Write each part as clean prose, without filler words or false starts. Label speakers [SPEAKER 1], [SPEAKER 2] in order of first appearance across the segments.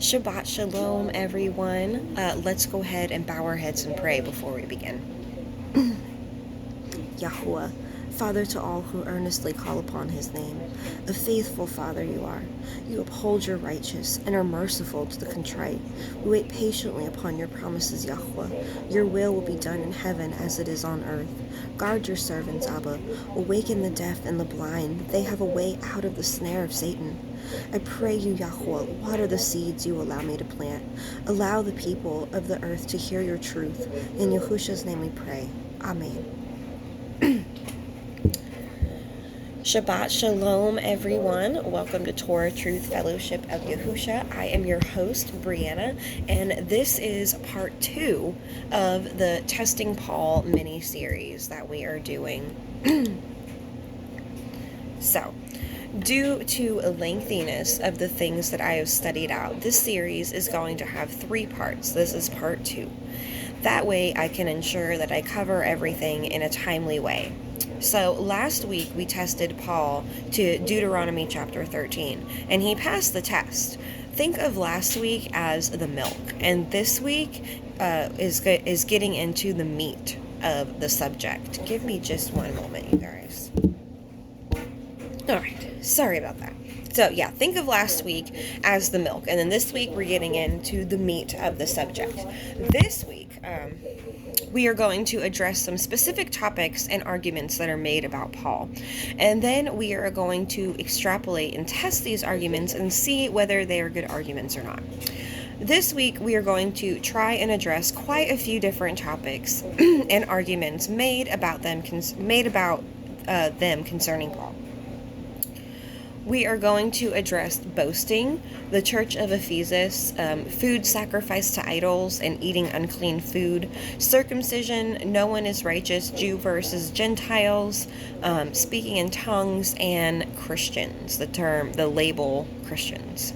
[SPEAKER 1] Shabbat Shalom, everyone. Let's go ahead and bow our heads and pray before we begin. Yahuwah, Father to all who earnestly call upon his name, a faithful Father you are. You uphold your righteous and are merciful to the contrite. We wait patiently upon your promises, Yahuwah. Your will be done in heaven as it is on earth. Guard your servants, Abba. Awaken the deaf and the blind, that they have a way out of the snare of Satan. I pray you, Yahuwah, water the seeds you allow me to plant. Allow the people of the earth to hear your truth. In Yahusha's name we pray. Amen. Shabbat Shalom, everyone. Welcome to Torah Truth Fellowship of Yahusha. I am your host, Brianna, and this is part 2 of the Testing Paul mini-series that we are doing. So, due to a lengthiness of the things that I have studied out, this series is going to have 3 parts. This is part 2. That way I can ensure that I cover everything in a timely way. So last week we tested Paul to Deuteronomy Chapter 13, and he passed the test. Think of last week as the milk, and this week is getting into the meat of the subject. Give me just one moment, you guys. Alright, sorry about that. So yeah, think of last week as the milk, and then this week we're getting into the meat of the subject. This week, we are going to address some specific topics and arguments that are made about Paul. And then we are going to extrapolate and test these arguments and see whether they are good arguments or not. This week, we are going to try and address quite a few different topics and arguments made about them concerning Paul. We are going to address boasting, the Church of Ephesus, food sacrificed to idols and eating unclean food, circumcision, no one is righteous, Jew versus Gentiles, speaking in tongues, and Christians, the label Christians.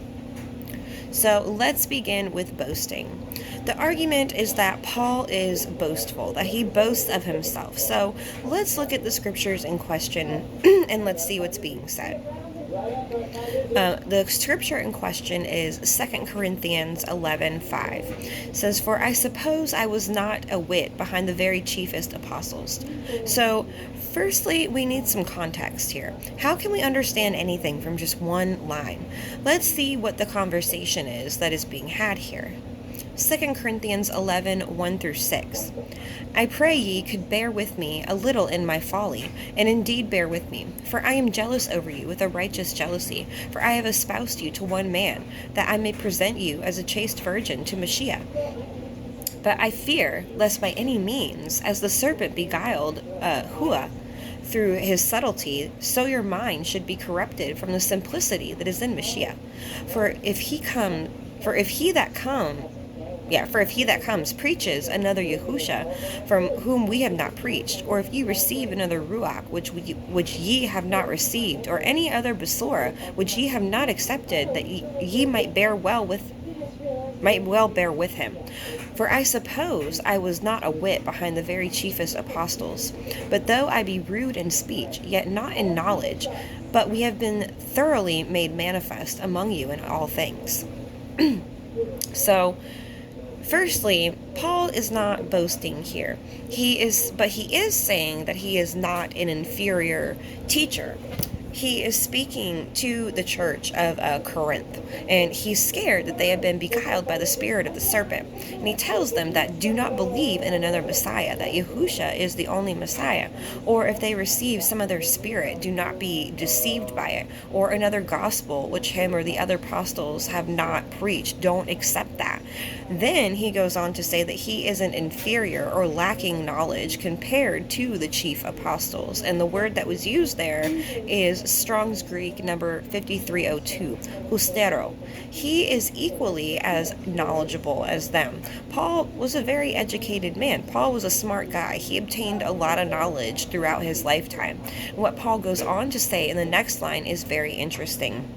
[SPEAKER 1] So let's begin with boasting. The argument is that Paul is boastful, that he boasts of himself. So let's look at the scriptures in question and let's see what's being said. The scripture in question is 2 Corinthians 11:5. It says, "For I suppose I was not a whit behind the very chiefest apostles." So, firstly, we need some context here. How can we understand anything from just one line? Let's see what the conversation is that is being had here. 2 Corinthians 11:1-6. "I pray ye could bear with me a little in my folly, and indeed bear with me. For I am jealous over you with a righteous jealousy, for I have espoused you to one man, that I may present you as a chaste virgin to Mashiach. But I fear, lest by any means, as the serpent beguiled Hua through his subtlety, so your mind should be corrupted from the simplicity that is in Mashiach. For if he that comes preaches another Yahusha, from whom we have not preached, or if ye receive another Ruach, which ye have not received, or any other Besora, which ye have not accepted, that ye might well bear with him. For I suppose I was not a whit behind the very chiefest apostles. But though I be rude in speech, yet not in knowledge, but we have been thoroughly made manifest among you in all things." So, firstly, Paul is not boasting here. He is saying that he is not an inferior teacher. He is speaking to the church of Corinth, and he's scared that they have been beguiled by the spirit of the serpent. And he tells them that do not believe in another Messiah, that Yahusha is the only Messiah. Or if they receive some other spirit, do not be deceived by it. Or another gospel, which him or the other apostles have not preached, don't accept that. Then he goes on to say that he isn't inferior or lacking knowledge compared to the chief apostles. And the word that was used there is Strong's Greek number 5302, hustero. He is equally as knowledgeable as them. Paul was a very educated man. Paul was a smart guy. He obtained a lot of knowledge throughout his lifetime. And what Paul goes on to say in the next line is very interesting.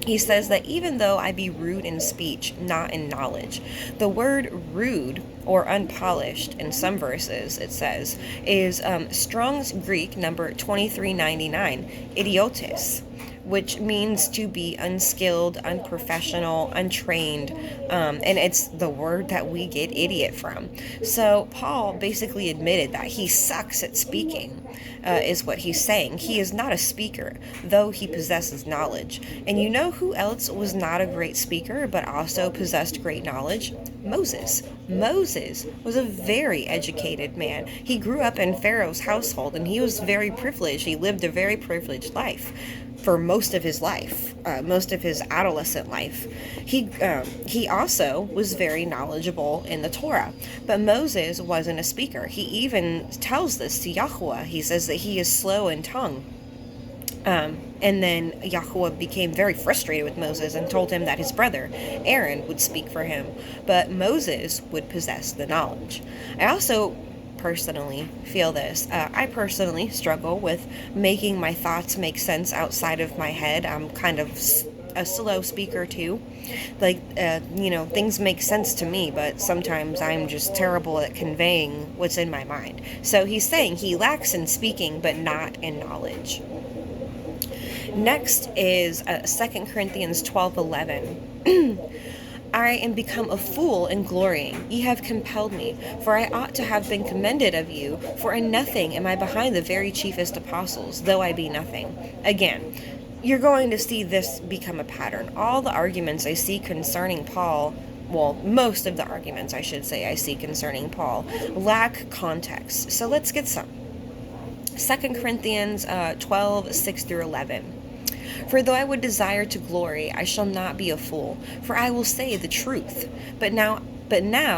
[SPEAKER 1] He says that even though I be rude in speech, not in knowledge. The word rude or unpolished in some verses, it says, is Strong's Greek number 2399, idiotis. which means to be unskilled, unprofessional, untrained, and it's the word that we get idiot from. So Paul basically admitted that he sucks at speaking, is what he's saying. He is not a speaker, though he possesses knowledge. And you know who else was not a great speaker, but also possessed great knowledge? Moses. Moses was a very educated man. He grew up in Pharaoh's household, and he was very privileged. He lived a very privileged life for most of his life, most of his adolescent life. He also was very knowledgeable in the Torah, but Moses wasn't a speaker. He even tells this to Yahweh. He says that he is slow in tongue. And then Yahweh became very frustrated with Moses and told him that his brother Aaron would speak for him, but Moses would possess the knowledge. I also personally feel this. I personally struggle with making my thoughts make sense outside of my head. I'm kind of a slow speaker too. Things make sense to me, but sometimes I'm just terrible at conveying what's in my mind. So he's saying he lacks in speaking, but not in knowledge. Next is 2 Corinthians 12:11. I am become a fool in glorying. Ye have compelled me, for I ought to have been commended of you, for in nothing am I behind the very chiefest apostles, though I be nothing. Again, you're going to see this become a pattern. All the arguments I see concerning Paul, well, most of the arguments I should say I see concerning Paul, lack context. So let's get some. 2 Corinthians 12:6-11. For though I would desire to glory, I shall not be a fool, for I will say the truth. But now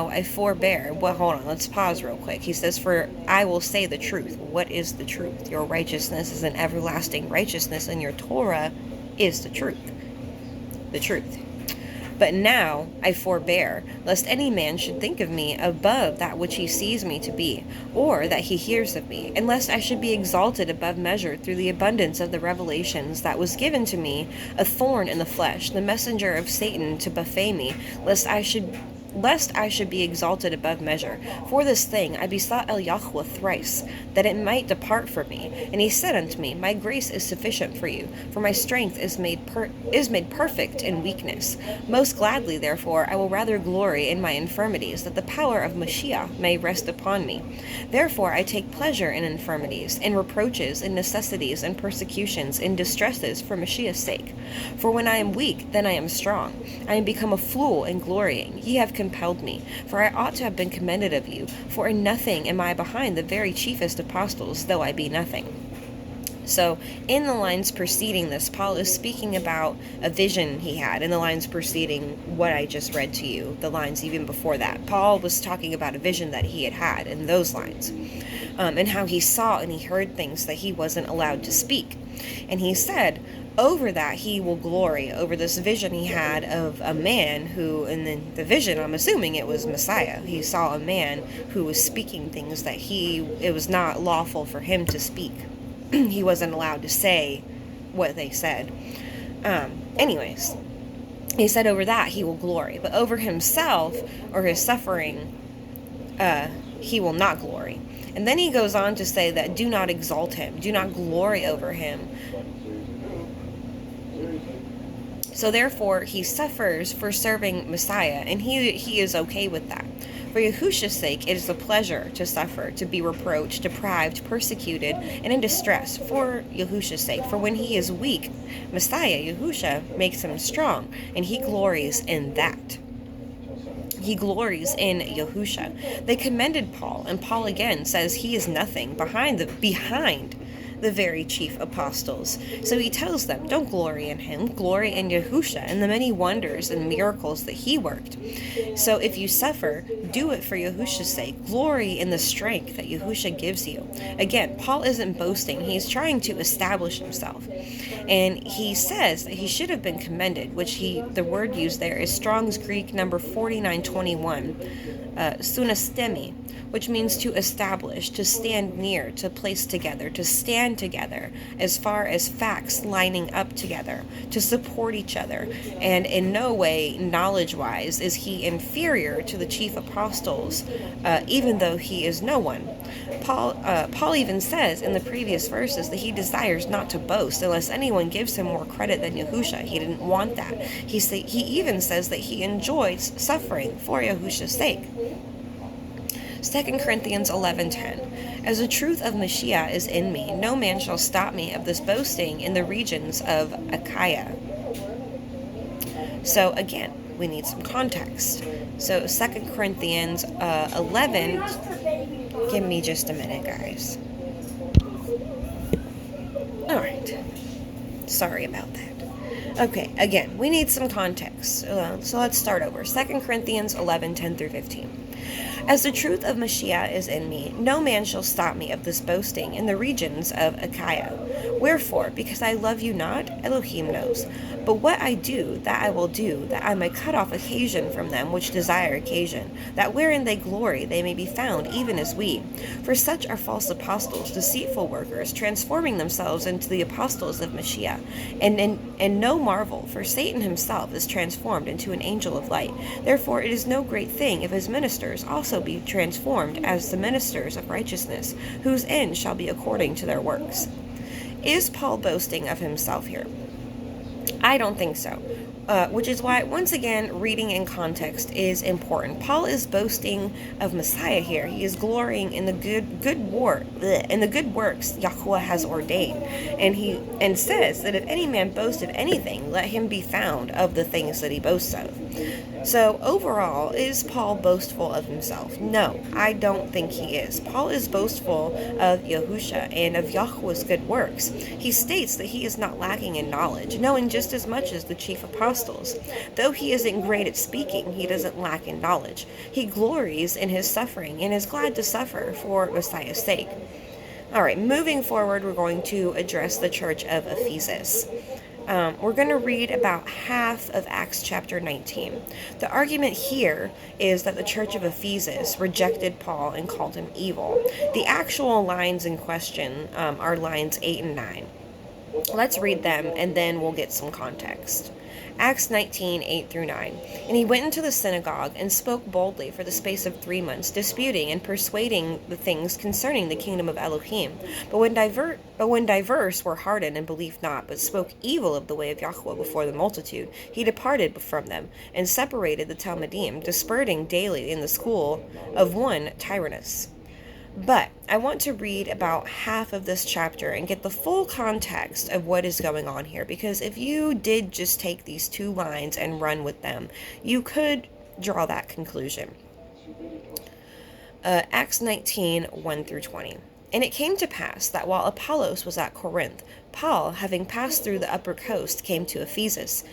[SPEAKER 1] I forbear. Well, hold on, let's pause real quick. He says, for I will say the truth. What is the truth? Your righteousness is an everlasting righteousness, and your Torah is the truth. The truth. But now I forbear, lest any man should think of me above that which he sees me to be, or that he hears of me, and lest I should be exalted above measure through the abundance of the revelations that was given to me, a thorn in the flesh, the messenger of Satan to buffet me, lest I should be exalted above measure. For this thing I besought El Yahweh thrice, that it might depart from me. And he said unto me, my grace is sufficient for you, for my strength is made perfect in weakness. Most gladly, therefore, I will rather glory in my infirmities, that the power of Mashiach may rest upon me. Therefore I take pleasure in infirmities, in reproaches, in necessities, in persecutions, in distresses, for Mashiach's sake. For when I am weak, then I am strong. I am become a fool in glorying. Ye have compelled me, for I ought to have been commended of you, for in nothing am I behind the very chiefest apostles, though I be nothing. So, in the lines preceding this, Paul is speaking about a vision he had. In the lines preceding what I just read to you, the lines even before that, Paul was talking about a vision that he had in those lines, and how he saw and he heard things that he wasn't allowed to speak. And he said, over that he will glory, over this vision he had of a man who, and then the vision, I'm assuming it was Messiah. He saw a man who was speaking things that it was not lawful for him to speak. He wasn't allowed to say what they said. Anyways, he said over that he will glory, but over himself or his suffering, he will not glory. And then he goes on to say that do not exalt him, do not glory over him. So therefore, he suffers for serving Messiah, and he is okay with that. For Yahusha's sake, it is a pleasure to suffer, to be reproached, deprived, persecuted, and in distress for Yahusha's sake. For when he is weak, Messiah, Yahusha, makes him strong, and he glories in that. He glories in Yahusha. They commended Paul, and Paul again says he is nothing behind the very chief apostles. So he tells them, don't glory in him, glory in Yahusha and the many wonders and miracles that he worked. So if you suffer, do it for Yahusha's sake. Glory in the strength that Yahusha gives you. Again, Paul isn't boasting. He's trying to establish himself. And he says that he should have been commended, which the word used there is Strong's Greek number 4921, sunastemi, which means to establish, to stand near, to place together, to stand stand together as far as facts lining up together to support each other, and in no way, knowledge-wise, is he inferior to the chief apostles, even though he is no one. Paul even says in the previous verses that he desires not to boast unless anyone gives him more credit than Yahusha. He didn't want that. He even says that he enjoys suffering for Yahusha's sake. 2 Corinthians 11:10. As the truth of Mashiach is in me, no man shall stop me of this boasting in the regions of Achaia. So again, we need some context. So 2 Corinthians 11, give me just a minute, guys. Alright, sorry about that. Okay, again, we need some context. So let's start over. 2 Corinthians 11:10 through 15. As the truth of Mashiach is in me, no man shall stop me of this boasting in the regions of Achaia. Wherefore, because I love you not, Elohim knows. But what I do, that I will do, that I may cut off occasion from them which desire occasion, that wherein they glory they may be found even as we. For such are false apostles, deceitful workers, transforming themselves into the apostles of Mashiach. And no marvel, for Satan himself is transformed into an angel of light. Therefore it is no great thing if his ministers also be transformed as the ministers of righteousness, whose end shall be according to their works. Is Paul boasting of himself here? I don't think so. Which is why, once again, reading in context is important. Paul is boasting of Messiah here. He is glorying in the good works Yahuwah has ordained, and says that if any man boast of anything, let him be found of the things that he boasts of. So overall, is Paul boastful of himself? No, I don't think he is. Paul is boastful of Yahusha and of Yahuwah's good works. He states that he is not lacking in knowledge, knowing just as much as the chief apostles. Though he isn't great at speaking, he doesn't lack in knowledge. He glories in his suffering and is glad to suffer for Messiah's sake. Alright, moving forward, we're going to address the church of Ephesus. We're going to read about half of Acts chapter 19. The argument here is that the church of Ephesus rejected Paul and called him evil. The actual lines in question are lines 8 and 9. Let's read them and then we'll get some context. Acts 19, 8 through 9. And he went into the synagogue and spoke boldly for the space of 3 months, disputing and persuading the things concerning the kingdom of Elohim. But when diverse were hardened and believed not, but spoke evil of the way of Yahuwah before the multitude, he departed from them, and separated the Talmudim, disputing daily in the school of one Tyrannus. But I want to read about half of this chapter and get the full context of what is going on here, because if you did just take these 2 lines and run with them, you could draw that conclusion. Acts 19, 1 through 20. And it came to pass that while Apollos was at Corinth, Paul, having passed through the upper coast, came to Ephesus.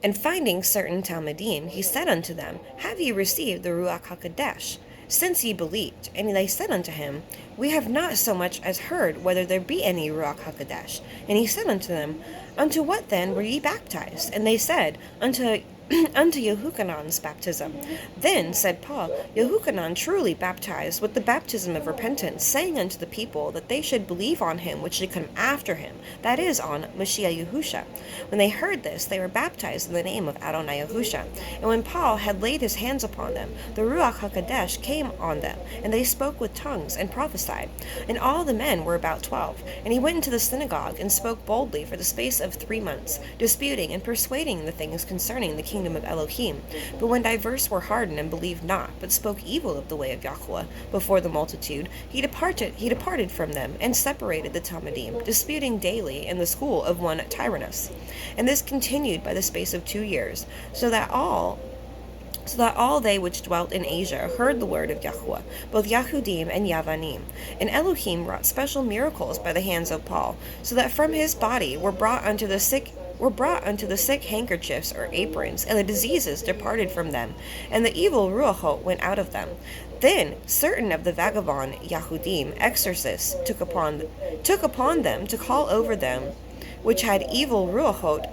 [SPEAKER 1] And finding certain Talmudim, he said unto them, Have ye received the Ruach HaKodesh? Since ye believed. And they said unto him, We have not so much as heard whether there be any Ruach HaKodesh. And he said unto them, Unto what then were ye baptized? And they said, Unto Yehochanan's baptism. Then said Paul, Yehochanan truly baptized with the baptism of repentance, saying unto the people that they should believe on him which should come after him, that is, on Mashiach Yahusha. When they heard this, they were baptized in the name of Adonai Yahusha. And when Paul had laid his hands upon them, the Ruach HaKodesh came on them, and they spoke with tongues and prophesied. And all the men were about 12. And he went into the synagogue and spoke boldly for the space of 3 months, disputing and persuading the things concerning the kingdom of Elohim. But when diverse were hardened and believed not, but spoke evil of the way of Yahuwah before the multitude, he departed from them, and separated the Talmudim, disputing daily in the school of one Tyrannus. And this continued by the space of 2 years, so that all they which dwelt in Asia heard the word of Yahuwah, both Yahudim and Yavanim. And Elohim wrought special miracles by the hands of Paul, so that from his body were brought unto the sick handkerchiefs or aprons, and the diseases departed from them, and the evil ruachot went out of them. Then certain of the vagabond Yahudim, exorcists, took upon them to call over them which had evil ruachot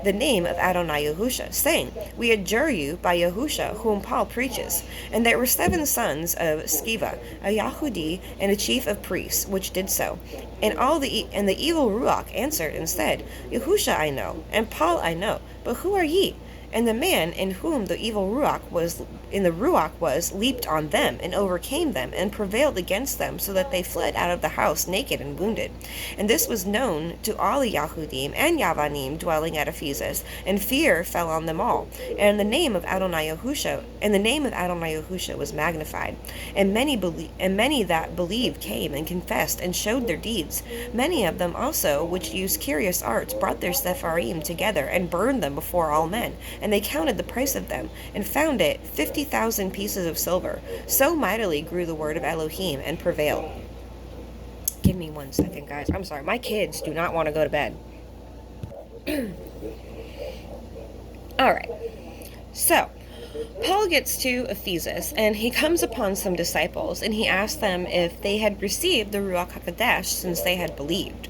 [SPEAKER 1] the name of Adonai Yahusha, saying, We adjure you by Yahusha, whom Paul preaches. And there were 7 sons of Sceva, a Yahudi, and a chief of priests, which did so. And the evil Ruach answered and said, Yahusha I know, and Paul I know, but who are ye? And the man in whom the evil Ruach was leaped on them and overcame them and prevailed against them, so that they fled out of the house naked and wounded. And this was known to all the Yahudim and Yavanim dwelling at Ephesus, and fear fell on them all. And the name of Adonai Yahusha was magnified. And many that believed came and confessed and showed their deeds. Many of them also, which used curious arts, brought their Sepharim together and burned them before all men. And they counted the price of them, and found it 50,000 pieces of silver. So mightily grew the word of Elohim and prevailed. Give me 1 second, guys. I'm sorry. My kids do not want to go to bed. Alright. So, Paul gets to Ephesus, and he comes upon some disciples, and he asks them if they had received the Ruach HaKodesh since they had believed.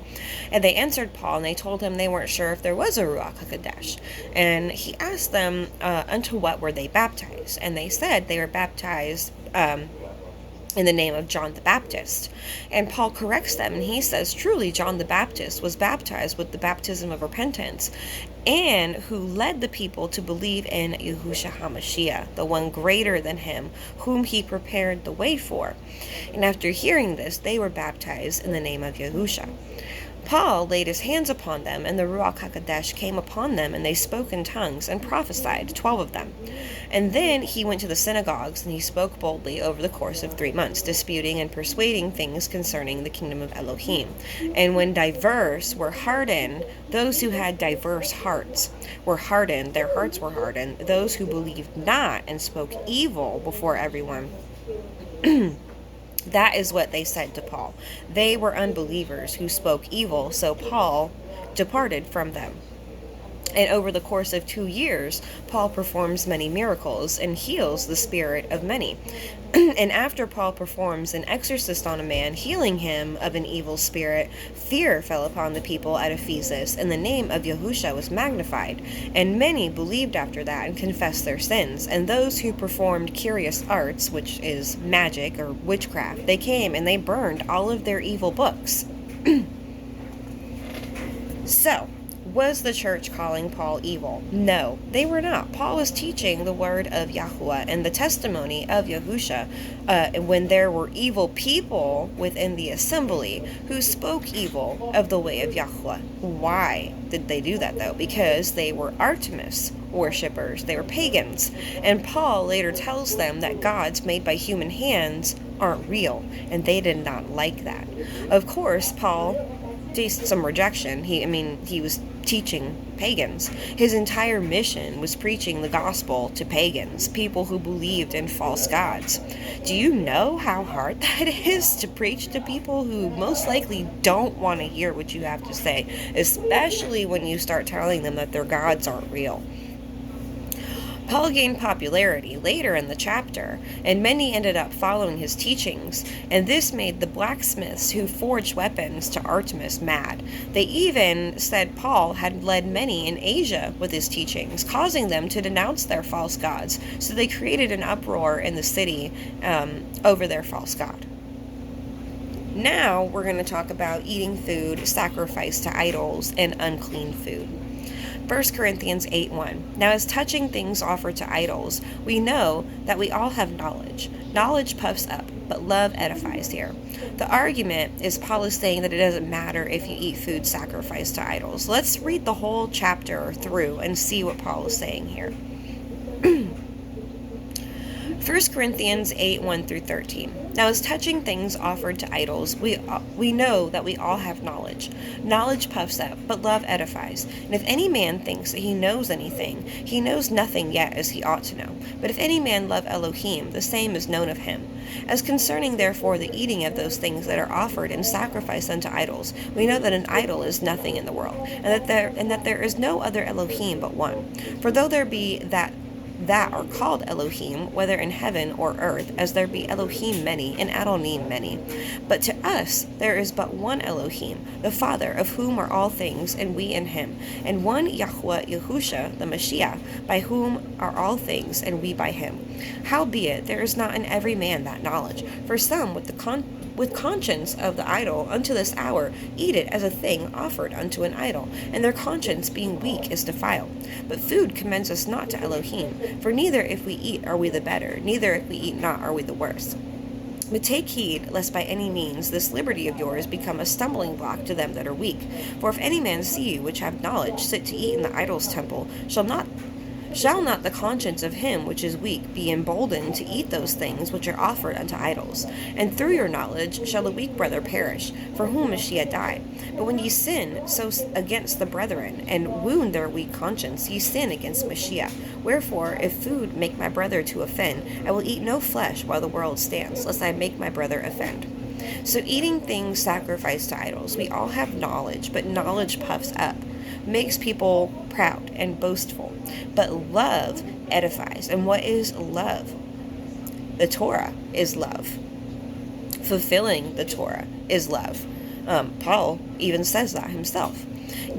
[SPEAKER 1] And they answered Paul, and they told him they weren't sure if there was a Ruach HaKodesh. And he asked them, unto what were they baptized? And they said they were baptized in the name of John the Baptist. And Paul corrects them, and he says, truly John the Baptist was baptized with the baptism of repentance, and who led the people to believe in Yahushua HaMashiach, the one greater than him, whom he prepared the way for. And after hearing this, they were baptized in the name of Yahushua. Paul laid his hands upon them, and the Ruach HaKodesh came upon them, and they spoke in tongues, and prophesied, 12 of them. And then he went to the synagogues, and he spoke boldly over the course of 3 months, disputing and persuading things concerning the kingdom of Elohim. And when diverse were hardened, those who had diverse hearts were hardened, their hearts were hardened, those who believed not, and spoke evil before everyone. That is what they said to Paul. They were unbelievers who spoke evil, so Paul departed from them. And over the course of 2 years, Paul performs many miracles and heals the spirit of many. And after Paul performs an exorcist on a man, healing him of an evil spirit, fear fell upon the people at Ephesus, and the name of Yahushua was magnified. And many believed after that and confessed their sins. And those who performed curious arts, which is magic or witchcraft, they came and they burned all of their evil books. So, was the church calling Paul evil? No, they were not. Paul was teaching the word of Yahuwah and the testimony of Yahusha when there were evil people within the assembly who spoke evil of the way of Yahuwah. Why did they do that, though? Because they were Artemis worshippers. They were pagans. And Paul later tells them that gods made by human hands aren't real, and they did not like that. Of course, Paul faced some rejection. He was teaching pagans. His entire mission was preaching the gospel to pagans, people who believed in false gods. Do you know how hard that is to preach to people who most likely don't want to hear what you have to say, especially when you start telling them that their gods aren't real? Paul gained popularity later in the chapter, and many ended up following his teachings, and this made the blacksmiths who forged weapons to Artemis mad. They even said Paul had led many in Asia with his teachings, causing them to denounce their false gods, so they created an uproar in the city over their false god. Now we're going to talk about eating food sacrificed to idols and unclean food. 1 Corinthians 8:1. Now as touching things offered to idols, we know that we all have knowledge. Knowledge puffs up, but love edifies here. The argument is Paul is saying that it doesn't matter if you eat food sacrificed to idols. Let's read the whole chapter through and see what Paul is saying here. 1 Corinthians 8:1-13. Now as touching things offered to idols, we know that we all have knowledge. Knowledge puffs up, but love edifies. And if any man thinks that he knows anything, he knows nothing yet as he ought to know. But if any man love Elohim, the same is known of him. As concerning therefore the eating of those things that are offered and sacrificed unto idols, we know that an idol is nothing in the world, and that there is no other Elohim but one. For though there be that that are called Elohim, whether in heaven or earth, as there be Elohim many, and Adonim many. But to us there is but one Elohim, the Father, of whom are all things, and we in him, and one Yahweh Yahusha, the Mashiach, by whom are all things, and we by him. Howbeit there is not in every man that knowledge. For some with conscience of the idol unto this hour eat it as a thing offered unto an idol, and their conscience being weak is defiled. But food commends us not to Elohim, for neither if we eat are we the better, neither if we eat not are we the worse. But take heed, lest by any means this liberty of yours become a stumbling block to them that are weak. For if any man see you which have knowledge sit to eat in the idol's temple, shall not the conscience of him which is weak be emboldened to eat those things which are offered unto idols? And through your knowledge shall the weak brother perish, for whom Mashiach died. But when ye sin so against the brethren, and wound their weak conscience, ye sin against Mashiach. Wherefore, if food make my brother to offend, I will eat no flesh while the world stands, lest I make my brother offend. So eating things sacrificed to idols, we all have knowledge, but knowledge puffs up, makes people proud and boastful. But love edifies. And what is love? The Torah is love. Fulfilling the Torah is love. Paul even says that himself.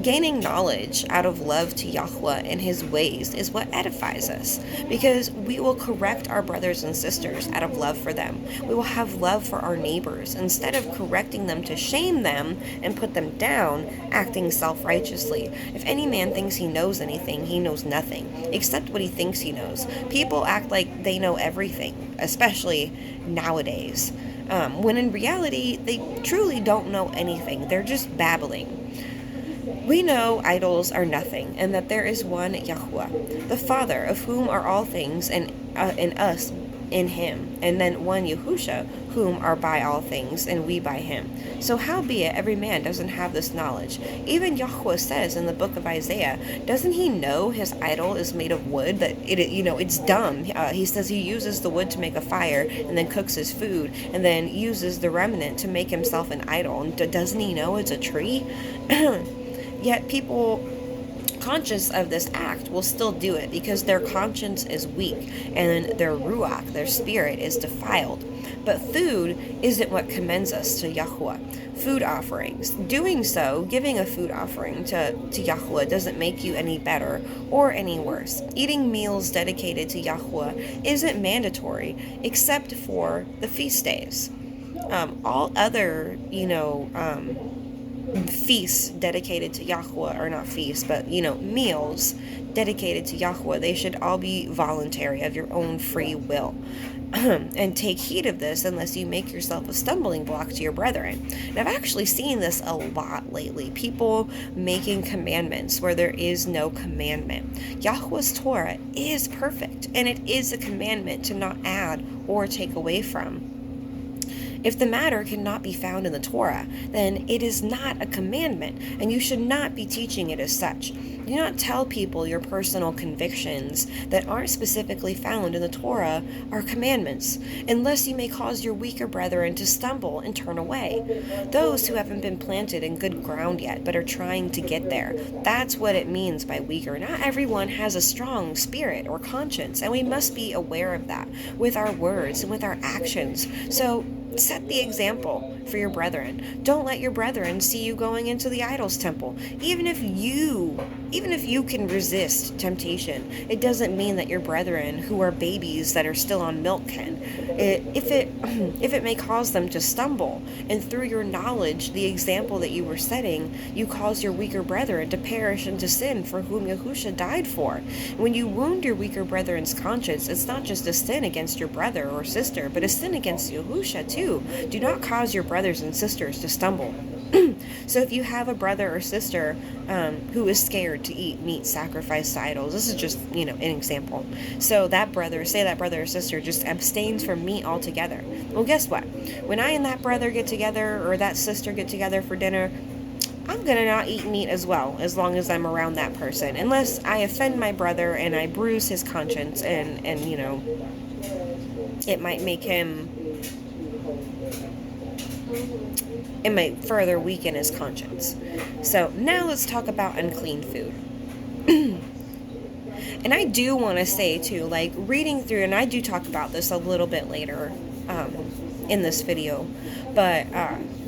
[SPEAKER 1] Gaining knowledge out of love to Yahweh and his ways is what edifies us, because we will correct our brothers and sisters out of love for them. We will have love for our neighbors instead of correcting them to shame them and put them down, acting self-righteously. If any man thinks he knows anything, he knows nothing, except what he thinks he knows. People act like they know everything, especially nowadays, when in reality, they truly don't know anything. They're just babbling. We know idols are nothing, and that there is one Yahweh, the Father, of whom are all things, and us in him, and then one Yahusha, whom are by all things, and we by him. So howbeit every man doesn't have this knowledge. Even Yahweh says in the book of Isaiah, doesn't he know his idol is made of wood, that it's dumb? He says he uses the wood to make a fire, and then cooks his food, and then uses the remnant to make himself an idol. And doesn't he know it's a tree? Yet people conscious of this act will still do it because their conscience is weak and their ruach, their spirit, is defiled. But food isn't what commends us to Yahweh. Food offerings. Doing so, giving a food offering to Yahweh, doesn't make you any better or any worse. Eating meals dedicated to Yahweh isn't mandatory except for the feast days. All other, feasts dedicated to Yahweh, or not feasts, but meals dedicated to Yahweh, they should all be voluntary, of your own free will. And take heed of this, unless you make yourself a stumbling block to your brethren. And I've actually seen this a lot lately. People making commandments where there is no commandment. Yahweh's Torah is perfect, and it is a commandment to not add or take away from. If the matter cannot be found in the Torah, then it is not a commandment, and you should not be teaching it as such. Do not tell people your personal convictions that aren't specifically found in the Torah are commandments, unless you may cause your weaker brethren to stumble and turn away. Those who haven't been planted in good ground yet, but are trying to get there. That's what it means by weaker. Not everyone has a strong spirit or conscience, and we must be aware of that with our words and with our actions. So set the example for your brethren. Don't let your brethren see you going into the idol's temple. Even if you can resist temptation, it doesn't mean that your brethren who are babies that are still on milk can. If it may cause them to stumble, and through your knowledge, the example that you were setting, you cause your weaker brethren to perish into sin, for whom Yahusha died for. When you wound your weaker brethren's conscience, it's not just a sin against your brother or sister, but a sin against Yahusha too. Do not cause your brothers and sisters to stumble. So if you have a brother or sister who is scared to eat meat sacrificed to idols, this is just, an example. So that brother or sister just abstains from meat altogether. Well, guess what? When I and that brother get together, or that sister get together for dinner, I'm going to not eat meat as well, as long as I'm around that person. Unless I offend my brother and I bruise his conscience and it might make him... It might further weaken his conscience. So now let's talk about unclean food. And I do want to say too, like reading through, and I do talk about this a little bit later in this video, but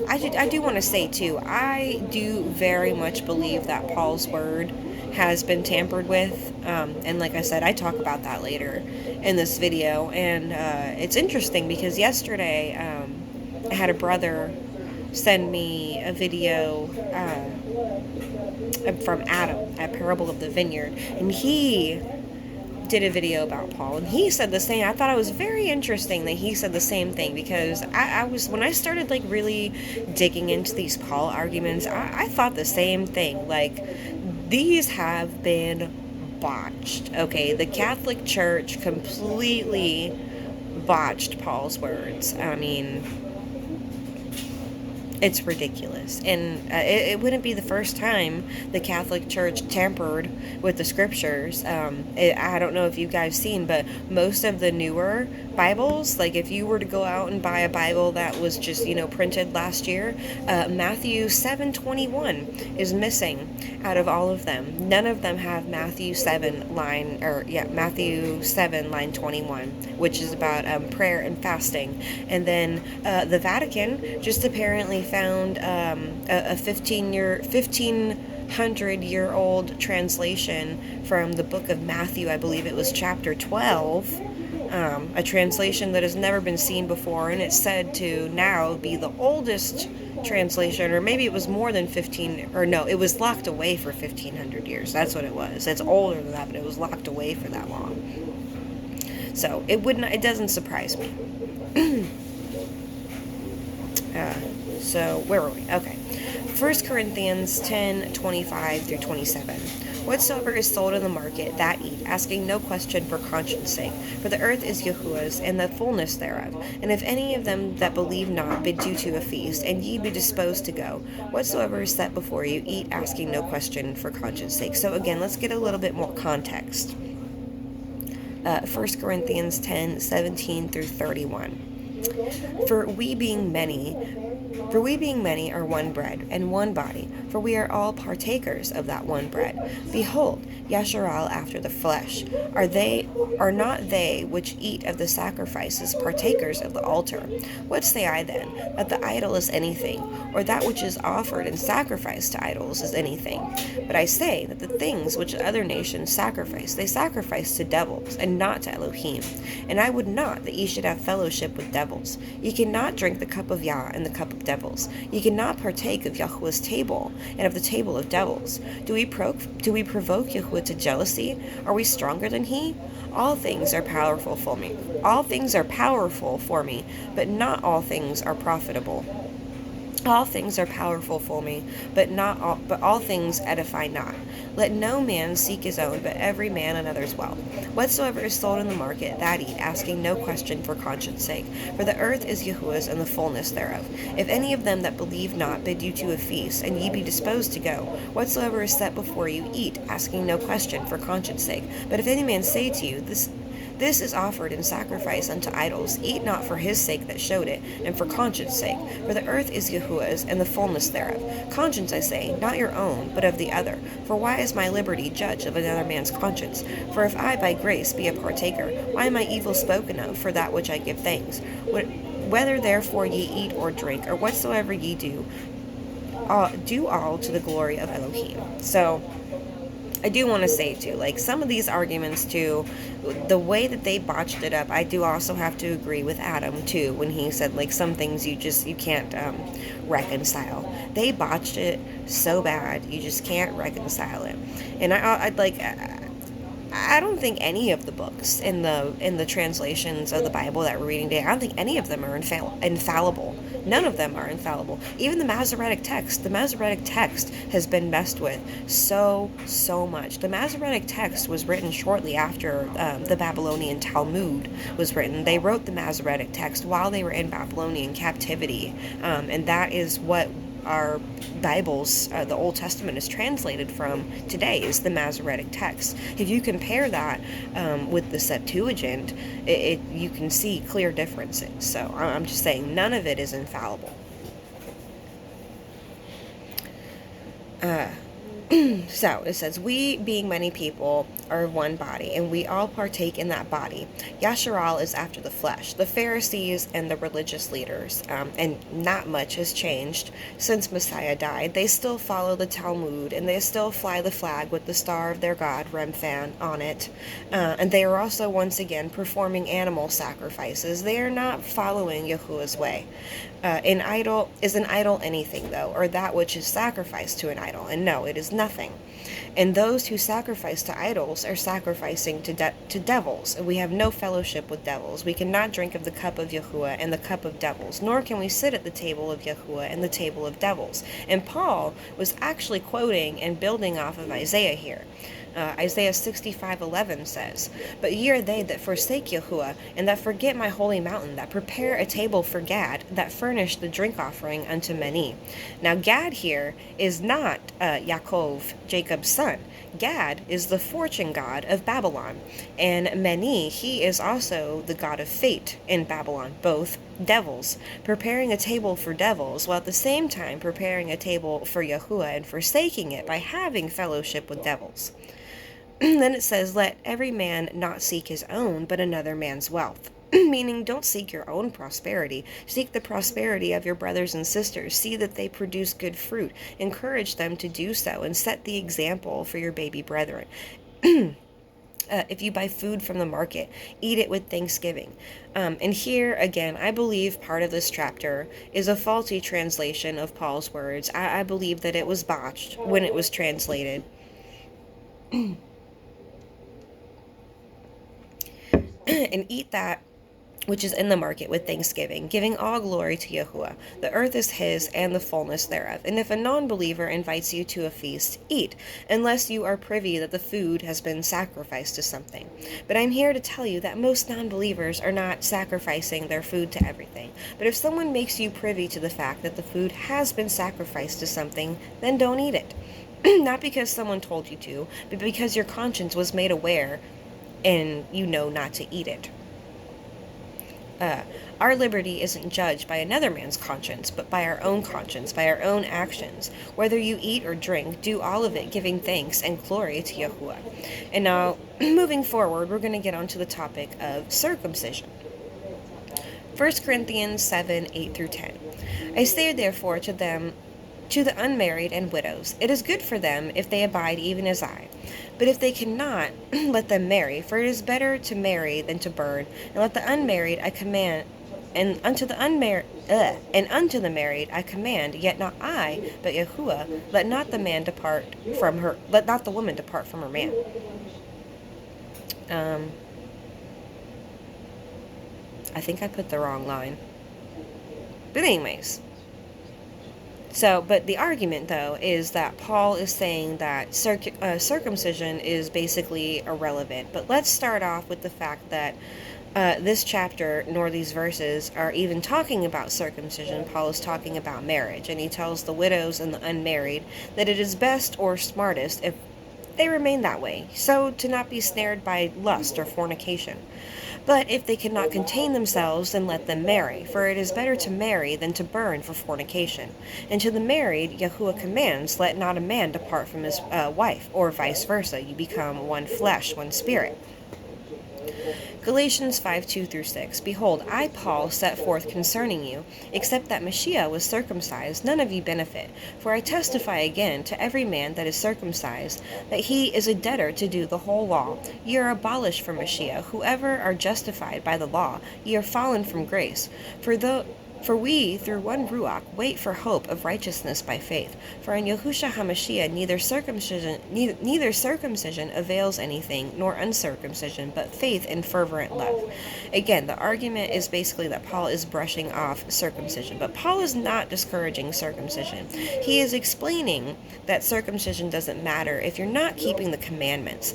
[SPEAKER 1] I do want to say too, I do very much believe that Paul's word has been tampered with, and like I said, I talk about that later in this video. And it's interesting because yesterday I had a brother send me a video from Adam at Parable of the Vineyard, and he did a video about Paul, and he said the same. I thought it was very interesting that he said the same thing, because I was, when I started like really digging into these Paul arguments, I thought the same thing. Like, these have been botched. Okay, the Catholic Church completely botched Paul's words. I mean, it's ridiculous. And it wouldn't be the first time the Catholic Church tampered with the scriptures. I don't know if you guys seen, but most of the newer Bibles, like if you were to go out and buy a Bible that was just, printed last year, Matthew 7:21 is missing out of all of them. None of them have Matthew 7 line 21, which is about prayer and fasting. And then the Vatican just apparently found a 1500-year-old translation from the book of Matthew. I believe it was chapter 12, a translation that has never been seen before, and it's said to now be the oldest translation, or maybe it was more than 15, or no, it was locked away for 1500 years. That's what it was. It's older than that, but it was locked away for that long. So it doesn't surprise me. So where were we? Okay. 1 Corinthians 10:25 through 27. Whatsoever is sold in the market, that eat, asking no question for conscience sake. For the earth is Yahuwah's, and the fullness thereof. And if any of them that believe not bid you to a feast, and ye be disposed to go, whatsoever is set before you, eat, asking no question for conscience sake. So again, let's get a little bit more context. 1 Corinthians 10:17 through 31. For we being many are one bread, and one body, for we are all partakers of that one bread. Behold, Yasharal after the flesh. Are not they which eat of the sacrifices partakers of the altar? What say I then? That the idol is anything, or that which is offered in sacrifice to idols is anything? But I say that the things which other nations sacrifice, they sacrifice to devils, and not to Elohim. And I would not that ye should have fellowship with devils. Ye cannot drink the cup of Yah and the cup of devils. Ye cannot partake of Yahuwah's table and of the table of devils. Do we provoke Yahuwah to jealousy? Are we stronger than he? All things are powerful for me. All things are powerful for me, but not all things are profitable. All things are powerful for me, but all things edify not. Let no man seek his own, but every man another's wealth. Whatsoever is sold in the market, that eat, asking no question for conscience sake. For the earth is Yahuwah's, and the fullness thereof. If any of them that believe not bid you to a feast, and ye be disposed to go, whatsoever is set before you, eat, asking no question for conscience sake. But if any man say to you, This is offered in sacrifice unto idols, eat not for his sake that showed it, and for conscience sake. For the earth is Yahuwah's, and the fullness thereof. Conscience, I say, not your own, but of the other. For why is my liberty judge of another man's conscience? For if I by grace be a partaker, why am I evil spoken of for that which I give thanks? Whether therefore ye eat or drink, or whatsoever ye do all to the glory of Elohim. So I do want to say too, like some of these arguments too, the way that they botched it up, I do also have to agree with Adam too, when he said like some things you can't reconcile. They botched it so bad, you just can't reconcile it. And I don't think any of the books in the translations of the Bible that we're reading today, I don't think any of them are infallible. None of them are infallible. Even the Masoretic text has been messed with so much. The Masoretic text was written shortly after the Babylonian Talmud was written. They wrote the Masoretic text while they were in Babylonian captivity, and that is what our Bibles, the Old Testament, is translated from today, is the Masoretic text. If you compare that with the Septuagint, you can see clear differences. So I'm just saying, none of it is infallible. So it says, we being many people are one body, and we all partake in that body. Yasharal is after the flesh. The Pharisees and the religious leaders, and not much has changed since Messiah died. They still follow the Talmud, and they still fly the flag with the star of their god, Remphan, on it. And they are also, once again, performing animal sacrifices. They are not following Yahuwah's way. An idol is an idol anything, though, or that which is sacrificed to an idol, and no, it is nothing. And those who sacrifice to idols are sacrificing to devils, and we have no fellowship with devils. We cannot drink of the cup of Yahuwah and the cup of devils, nor can we sit at the table of Yahuwah and the table of devils. And Paul was actually quoting and building off of Isaiah here. Isaiah 65:11 says, "But ye are they that forsake Yahuwah, and that forget my holy mountain, that prepare a table for Gad, that furnish the drink offering unto many." Now Gad here is not Yaakov, Jacob's son. Gad is the fortune god of Babylon, and Meni, he is also the god of fate in Babylon, both devils, preparing a table for devils, while at the same time preparing a table for Yahuwah and forsaking it by having fellowship with devils. Then it says, "Let every man not seek his own, but another man's wealth." Meaning, don't seek your own prosperity. Seek the prosperity of your brothers and sisters. See that they produce good fruit. Encourage them to do so, and set the example for your baby brethren. If you buy food from the market, eat it with thanksgiving. And here, again, I believe part of this chapter is a faulty translation of Paul's words. I believe that it was botched when it was translated. And eat that which is in the market with thanksgiving, giving all glory to Yahuwah. The earth is his, and the fullness thereof. And if a non-believer invites you to a feast, eat, unless you are privy that the food has been sacrificed to something. But I'm here to tell you that most non-believers are not sacrificing their food to everything. But if someone makes you privy to the fact that the food has been sacrificed to something, then don't eat it. Not because someone told you to, but because your conscience was made aware and you know not to eat it. Our liberty isn't judged by another man's conscience, but by our own conscience, by our own actions. Whether you eat or drink, do all of it giving thanks and glory to Yahuwah. And now, moving forward, we're going to get onto the topic of circumcision. 1 Corinthians 7:8-10. "I say therefore to the unmarried and widows, it is good for them if they abide even as I. But if they cannot, let them marry, for it is better to marry than to burn. And let the unmarried I command, and unto the married I command, yet not I, but Yahuwah, let not the woman depart from her man." I think I put the wrong line. But anyways. But the argument, though, is that Paul is saying that circumcision is basically irrelevant. But let's start off with the fact that this chapter, nor these verses, are even talking about circumcision. Paul is talking about marriage, and he tells the widows and the unmarried that it is best or smartest if they remain that way, so to not be snared by lust or fornication. But if they cannot contain themselves, then let them marry, for it is better to marry than to burn for fornication. And to the married, Yahuwah commands, let not a man depart from his wife, or vice versa. You become one flesh, one spirit. Galatians 5:2-6. "Behold, I, Paul, set forth concerning you, except that Mashiach was circumcised, none of you benefit. For I testify again to every man that is circumcised, that he is a debtor to do the whole law. Ye are abolished from Mashiach. Whoever are justified by the law, ye are fallen from grace. For we, through one Ruach, wait for hope of righteousness by faith. For in Yahushua HaMashiach neither circumcision avails anything, nor uncircumcision, but faith and fervent love." Again, the argument is basically that Paul is brushing off circumcision. But Paul is not discouraging circumcision. He is explaining that circumcision doesn't matter if you're not keeping the commandments.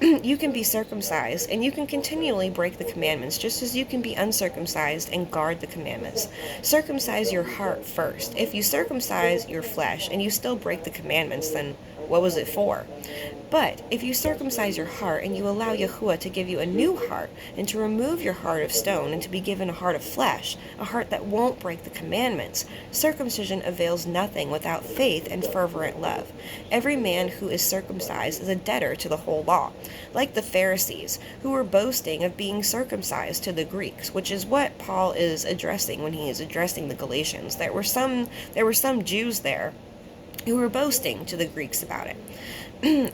[SPEAKER 1] You can be circumcised, and you can continually break the commandments, just as you can be uncircumcised and guard the commandments. Circumcise your heart first. If you circumcise your flesh and you still break the commandments, then what was it for? But if you circumcise your heart, and you allow Yahuwah to give you a new heart, and to remove your heart of stone, and to be given a heart of flesh, a heart that won't break the commandments, circumcision avails nothing without faith and fervent love. Every man who is circumcised is a debtor to the whole law, like the Pharisees, who were boasting of being circumcised to the Greeks, which is what Paul is addressing when he is addressing the Galatians. There were some Jews there who were boasting to the Greeks about it.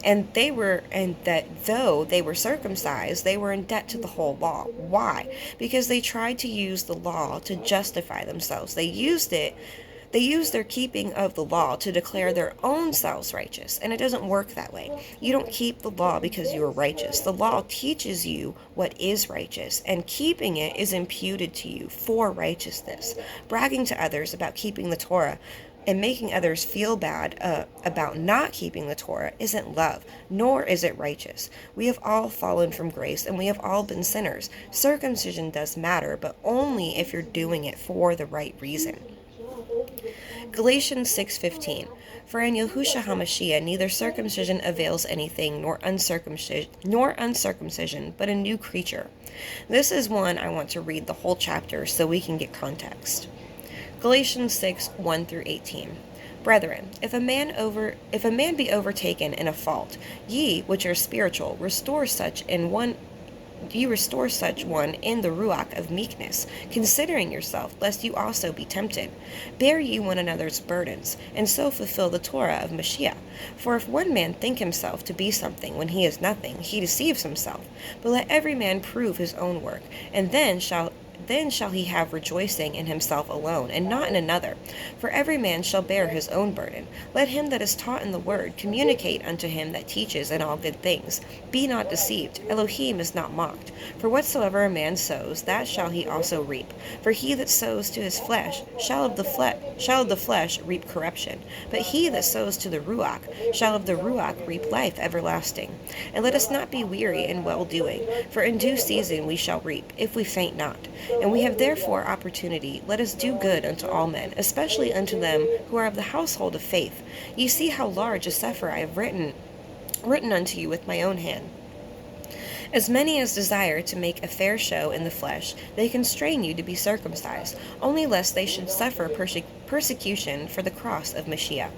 [SPEAKER 1] and that though they were circumcised, they were in debt to the whole law. Why? Because they tried to use the law to justify themselves. They used their keeping of the law to declare their own selves righteous, and it doesn't work that way. You don't keep the law because you are righteous. The law teaches you what is righteous, and keeping it is imputed to you for righteousness. Bragging to others about keeping the Torah and making others feel bad about not keeping the Torah isn't love, nor is it righteous. We have all fallen from grace, and we have all been sinners. Circumcision does matter, but only if you're doing it for the right reason. Galatians 6:15. For in Yahushua HaMashiach neither circumcision avails anything, nor uncircumcision, but a new creature. This is one I want to read the whole chapter so we can get context. Galatians 6:1-18. Brethren, if a man be overtaken in a fault, ye which are spiritual, restore such one in the ruach of meekness, considering yourself, lest you also be tempted. Bear ye one another's burdens, and so fulfill the Torah of Mashiach. For if one man think himself to be something when he is nothing, he deceives himself. But let every man prove his own work, and then shall he have rejoicing in himself alone, and not in another. For every man shall bear his own burden. Let him that is taught in the word communicate unto him that teaches in all good things. Be not deceived. Elohim is not mocked. For whatsoever a man sows, that shall he also reap. For he that sows to his flesh shall of the flesh reap corruption. But he that sows to the Ruach shall of the Ruach reap life everlasting. And let us not be weary in well-doing, for in due season we shall reap, if we faint not. And we have therefore opportunity. Let us do good unto all men, especially unto them who are of the household of faith. Ye see how large a sefer I have written unto you with my own hand. As many as desire to make a fair show in the flesh, they constrain you to be circumcised, only lest they should suffer persecution for the cross of Mashiach.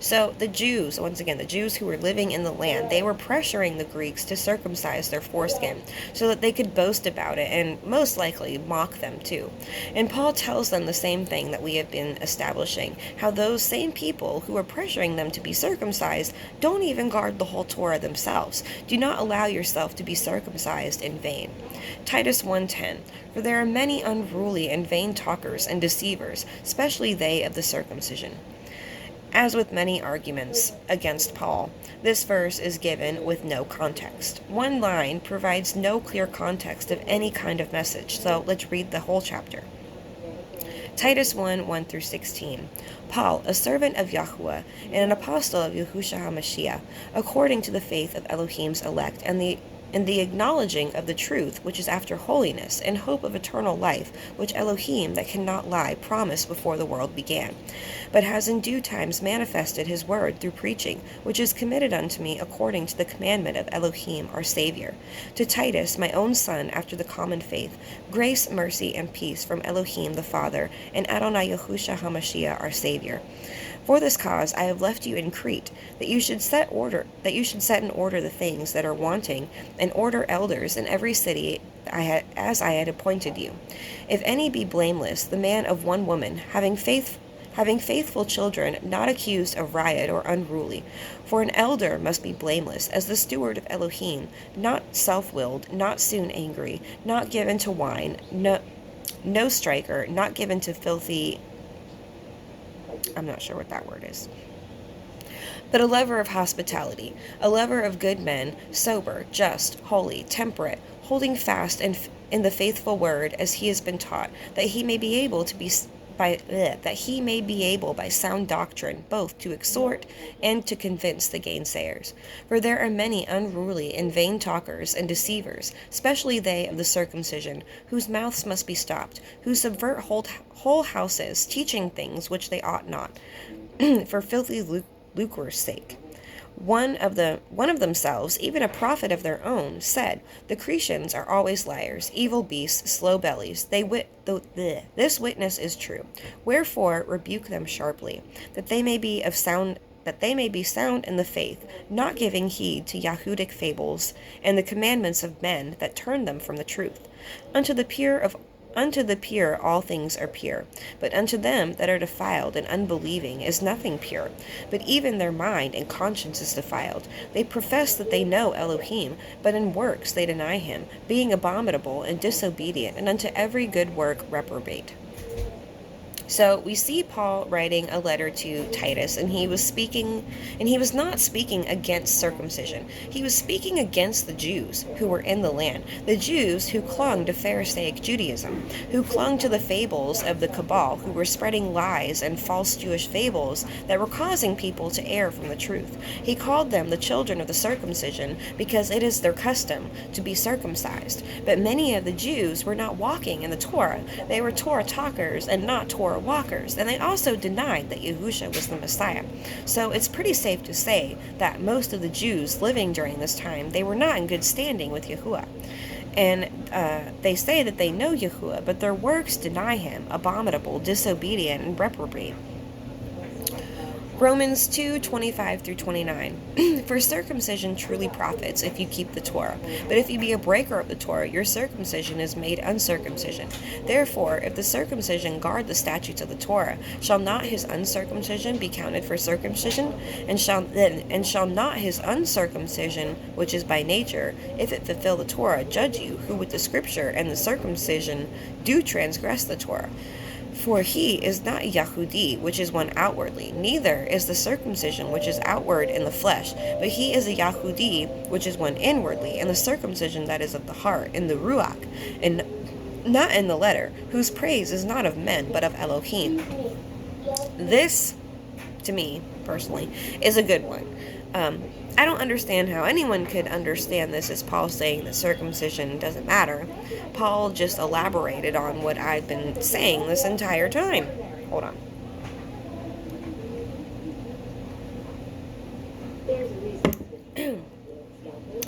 [SPEAKER 1] So the Jews, once again, the Jews who were living in the land, they were pressuring the Greeks to circumcise their foreskin so that they could boast about it and most likely mock them too. And Paul tells them the same thing that we have been establishing, how those same people who are pressuring them to be circumcised don't even guard the whole Torah themselves. Do not allow yourself to be circumcised in vain. Titus 1:10. For there are many unruly and vain talkers and deceivers, especially they of the circumcision. As with many arguments against Paul, this verse is given with no context. One line provides no clear context of any kind of message, so let's read the whole chapter. Titus 1:1-16. Paul, a servant of Yahuwah and an apostle of Yahushua HaMashiach, according to the faith of Elohim's elect and the acknowledging of the truth, which is after holiness, and hope of eternal life, which Elohim, that cannot lie, promised before the world began, but has in due times manifested his word through preaching, which is committed unto me according to the commandment of Elohim our Savior. To Titus, my own son, after the common faith, grace, mercy, and peace from Elohim the Father, and Adonai Yahushua HaMashiach our Savior. For this cause I have left you in Crete, that you should set in order the things that are wanting, and order elders in every city as I had appointed you. If any be blameless, the man of one woman, having faithful children, not accused of riot or unruly. For an elder must be blameless, as the steward of Elohim, not self-willed, not soon angry, not given to wine, no striker, not given to filthy... I'm not sure what that word is. But a lover of hospitality, a lover of good men, sober, just, holy, temperate, holding fast in the faithful word as he has been taught, that he may be able by sound doctrine both to exhort and to convince the gainsayers. For there are many unruly and vain talkers and deceivers, especially they of the circumcision, whose mouths must be stopped, who subvert whole houses, teaching things which they ought not, for filthy lucre's sake. One of themselves, even a prophet of their own, said, "The Cretians are always liars, evil beasts, slow bellies. This witness is true. Wherefore rebuke them sharply, that they may be sound in the faith, not giving heed to Yahudic fables and the commandments of men that turn them from the truth. Unto the pure all things are pure, but unto them that are defiled and unbelieving is nothing pure. But even their mind and conscience is defiled. They profess that they know Elohim, but in works they deny him, being abominable and disobedient, and unto every good work reprobate." So we see Paul writing a letter to Titus, and he was not speaking against circumcision. He was speaking against the Jews who were in the land, the Jews who clung to Pharisaic Judaism, who clung to the fables of the Cabal, who were spreading lies and false Jewish fables that were causing people to err from the truth. He called them the children of the circumcision because it is their custom to be circumcised. But many of the Jews were not walking in the Torah. They were Torah talkers and not Torah walkers, and they also denied that Yahusha was the Messiah. So it's pretty safe to say that most of the Jews living during this time, they were not in good standing with Yahuwah. And they say that they know Yahuwah, but their works deny him, abominable, disobedient, and reprobate. Romans 2:25-29. For circumcision truly profits if you keep the Torah. But if you be a breaker of the Torah, your circumcision is made uncircumcision. Therefore, if the circumcision guard the statutes of the Torah, shall not his uncircumcision be counted for circumcision? And shall not his uncircumcision, which is by nature, if it fulfill the Torah, judge you, who with the scripture and the circumcision do transgress the Torah? For he is not Yahudi, which is one outwardly, neither is the circumcision which is outward in the flesh, but he is a Yahudi, which is one inwardly, and the circumcision that is of the heart, in the Ruach, and not in the letter, whose praise is not of men, but of Elohim. This, to me, personally, is a good one. I don't understand how anyone could understand this as Paul saying that circumcision doesn't matter. Paul just elaborated on what I've been saying this entire time. Hold on.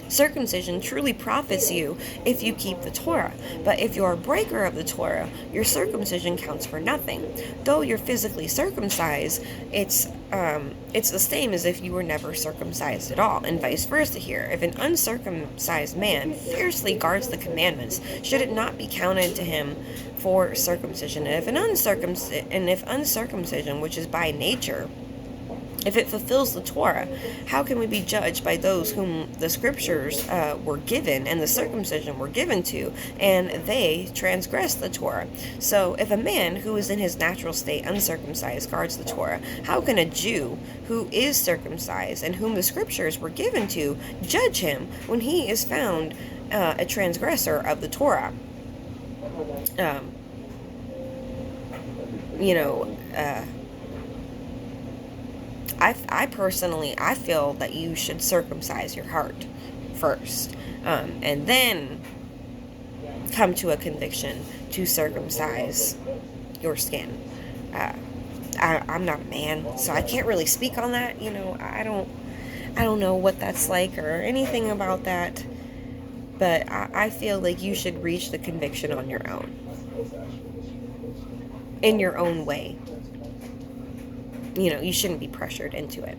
[SPEAKER 1] Circumcision truly profits you if you keep the Torah, but if you're a breaker of the Torah, your circumcision counts for nothing. Though you're physically circumcised, it's the same as if you were never circumcised at all, and vice versa here. If an uncircumcised man fiercely guards the commandments, should it not be counted to him for circumcision? And if uncircumcision, which is by nature, if it fulfills the Torah, how can we be judged by those whom the scriptures were given and the circumcision were given to, and they transgress the Torah? So if a man who is in his natural state uncircumcised guards the Torah, how can a Jew who is circumcised and whom the scriptures were given to judge him when he is found a transgressor of the Torah? I personally feel that you should circumcise your heart first, and then come to a conviction to circumcise your skin. I'm not a man, so I can't really speak on that. I don't know what that's like or anything about that, but I feel like you should reach the conviction on your own, in your own way. You shouldn't be pressured into it.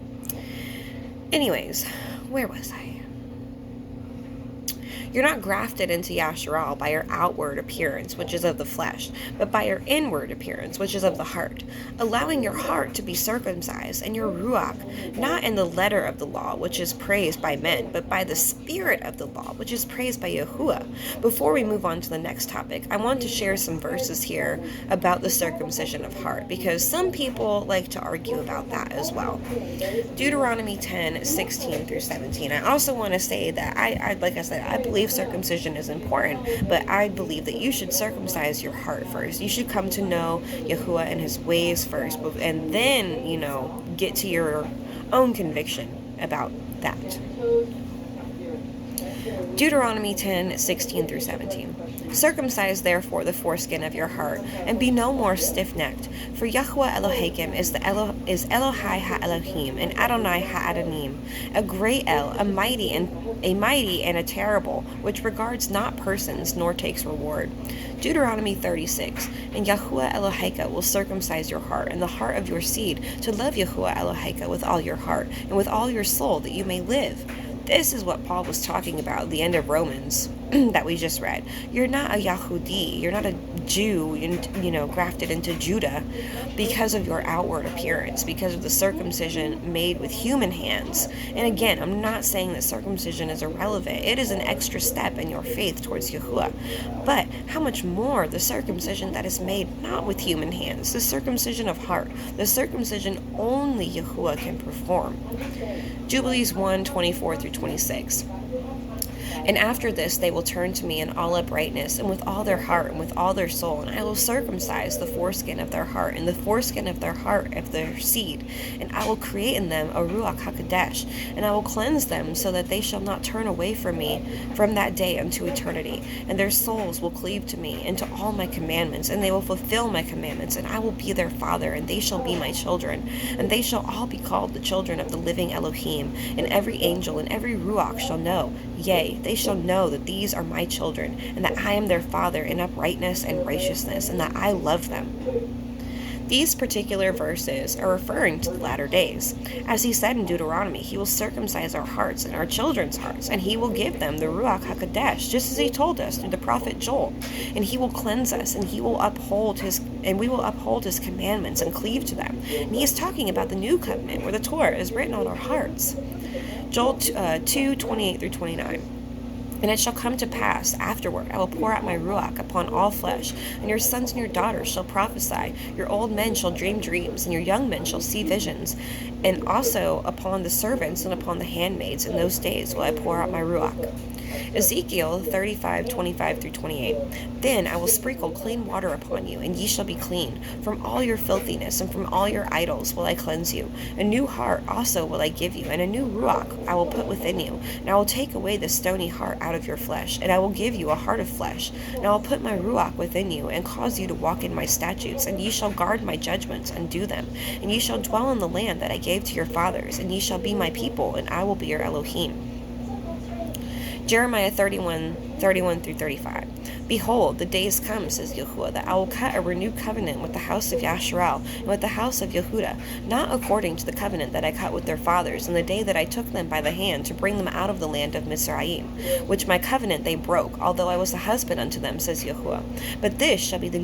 [SPEAKER 1] Anyways, where was I? You're not grafted into Yasharal by your outward appearance, which is of the flesh, but by your inward appearance, which is of the heart, allowing your heart to be circumcised, and your ruach, not in the letter of the law, which is praised by men, but by the spirit of the law, which is praised by Yahuwah. Before we move on to the next topic, I want to share some verses here about the circumcision of heart, because some people like to argue about that as well. Deuteronomy 10:16-17. I also want to say that I like I said, I believe circumcision is important, but I believe that you should circumcise your heart first. You should come to know Yahuwah and his ways first, and then, get to your own conviction about that. Deuteronomy 10:16-17. Circumcise therefore the foreskin of your heart, and be no more stiff-necked. For Yahuwah Elohim is Elohai ha-Elohim, and Adonai ha-Adonim, a great El, a mighty and a terrible, which regards not persons nor takes reward. Deuteronomy 36. And Yahuwah Eloheka will circumcise your heart and the heart of your seed, to love Yahuwah Eloheka with all your heart and with all your soul, that you may live. This is what Paul was talking about at the end of Romans that we just read. You're not a Yahudi, you're not a Jew, grafted into Judah because of your outward appearance, because of the circumcision made with human hands. And again, I'm not saying that circumcision is irrelevant. It is an extra step in your faith towards Yahuwah. But how much more the circumcision that is made not with human hands, the circumcision of heart, the circumcision only Yahuwah can perform. Jubilees 1:24-26. And after this they will turn to me in all uprightness, and with all their heart, and with all their soul, and I will circumcise the foreskin of their heart, and the foreskin of their heart of their seed, and I will create in them a Ruach HaKodesh, and I will cleanse them, so that they shall not turn away from me from that day unto eternity. And their souls will cleave to me, and to all my commandments, and they will fulfill my commandments, and I will be their father, and they shall be my children. And they shall all be called the children of the living Elohim, and every angel and every Ruach shall know, yea, they shall know that these are my children, and that I am their father in uprightness and righteousness, and that I love them. These particular verses are referring to the latter days. As he said in Deuteronomy, he will circumcise our hearts and our children's hearts, and he will give them the Ruach HaKodesh, just as he told us through the prophet Joel. And he will cleanse us, and we will uphold his commandments and cleave to them. And he is talking about the new covenant, where the Torah is written on our hearts. Joel 2:28-29. And it shall come to pass afterward, I will pour out my Ruach upon all flesh, and your sons and your daughters shall prophesy, your old men shall dream dreams, and your young men shall see visions. And also upon the servants and upon the handmaids in those days will I pour out my Ruach. Ezekiel 35:25-28. Then I will sprinkle clean water upon you, and ye shall be clean. From all your filthiness and from all your idols will I cleanse you. A new heart also will I give you, and a new Ruach I will put within you. And I will take away the stony heart out of your flesh, and I will give you a heart of flesh. And I will put my Ruach within you, and cause you to walk in my statutes, and ye shall guard my judgments and do them. And ye shall dwell in the land that I gave to your fathers, and ye shall be my people, and I will be your Elohim. Jeremiah 31:31-35. Behold, the days come, says Yahuwah, that I will cut a renewed covenant with the house of Yasharal and with the house of Yehudah, not according to the covenant that I cut with their fathers in the day that I took them by the hand to bring them out of the land of Mizraim, which my covenant they broke, although I was a husband unto them, says Yahuwah. But this shall be the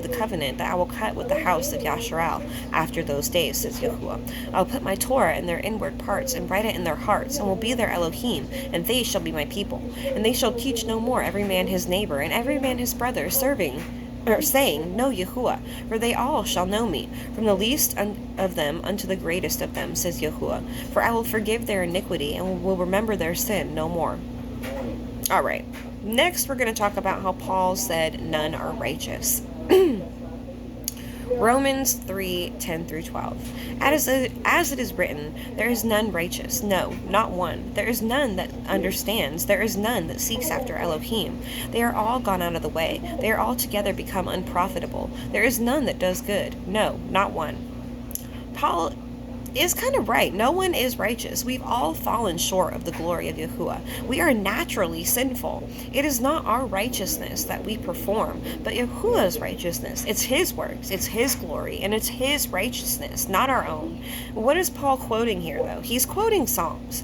[SPEAKER 1] covenant that I will cut with the house of Yasharal after those days, says Yahuwah. I will put my Torah in their inward parts and write it in their hearts, and will be their Elohim, and they shall be my people. And they shall teach no more every man his neighbor and every man his brother, saying, Know Yahuwah, for they all shall know me, from the least of them unto the greatest of them, says Yahuwah. For I will forgive their iniquity and will remember their sin no more. All right, next we're going to talk about how Paul said none are righteous. Romans 3:10-12. As it is written, there is none righteous, no, not one. There is none that understands. There is none that seeks after Elohim. They are all gone out of the way. They are altogether become unprofitable. There is none that does good, no, not one. Paul is kind of right. No one is righteous. We've all fallen short of the glory of Yahuwah. We are naturally sinful. It is not our righteousness that we perform, but Yahuwah's righteousness. It's his works, it's his glory, and it's his righteousness, not our own. What is Paul quoting here, though? He's quoting Psalms.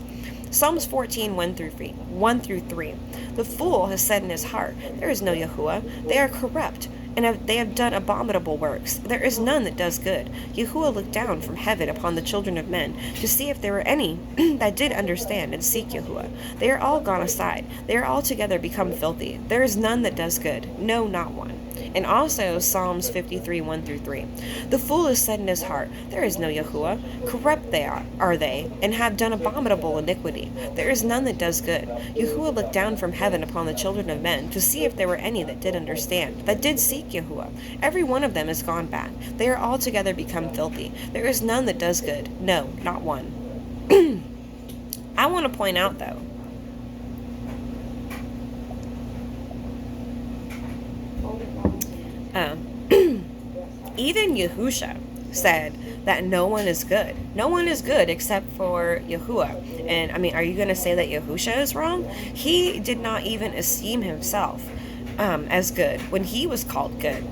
[SPEAKER 1] Psalms 14:1-3. The fool has said in his heart, there is no Yahuwah. They are corrupt, and they have done abominable works. There is none that does good. Yahuwah looked down from heaven upon the children of men to see if there were any that did understand and seek Yahuwah. They are all gone aside. They are altogether become filthy. There is none that does good, no, not one. And also Psalms 53:1-3. The fool has said in his heart, there is no Yahuwah. Corrupt they are they, and have done abominable iniquity. There is none that does good. Yahuwah looked down from heaven upon the children of men to see if there were any that did understand, that did seek Yahuwah. Every one of them is gone back. They are altogether become filthy. There is none that does good, no, not one. I want to point out, though, Even Yahusha said that no one is good. No one is good except for Yahuwah. And I mean, are you going to say that Yahusha is wrong? He did not even esteem himself as good when he was called good.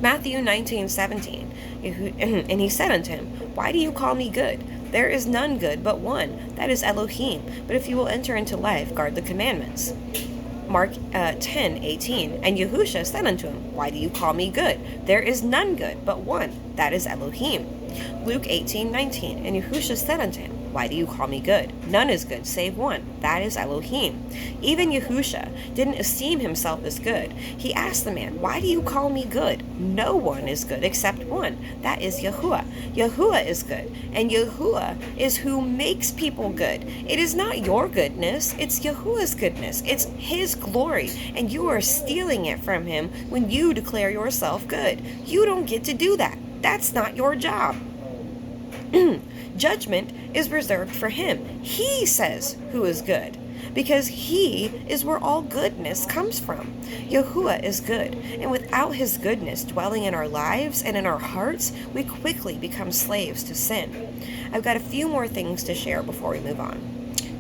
[SPEAKER 1] Matthew 19:17, and he said unto him, Why do you call me good? There is none good but one, that is Elohim. But if you will enter into life, guard the commandments. Mark 10:18, and Yahusha said unto him, Why do you call me good? There is none good but one, that is Elohim. Luke 18:19, and Yahusha said unto him, Why do you call me good? None is good save one, that is Elohim. Even Yahusha didn't esteem himself as good. He asked the man, Why do you call me good? No one is good except one, that is Yahuwah. Yahuwah is good, and Yahuwah is who makes people good. It is not your goodness, it's Yahuwah's goodness. It's his glory, and you are stealing it from him when you declare yourself good. You don't get to do that. That's not your job. Judgment is reserved for him. He says who is good, because he is where all goodness comes from. Yahuwah is good, and without his goodness dwelling in our lives and in our hearts, we quickly become slaves to sin. I've got a few more things to share before we move on.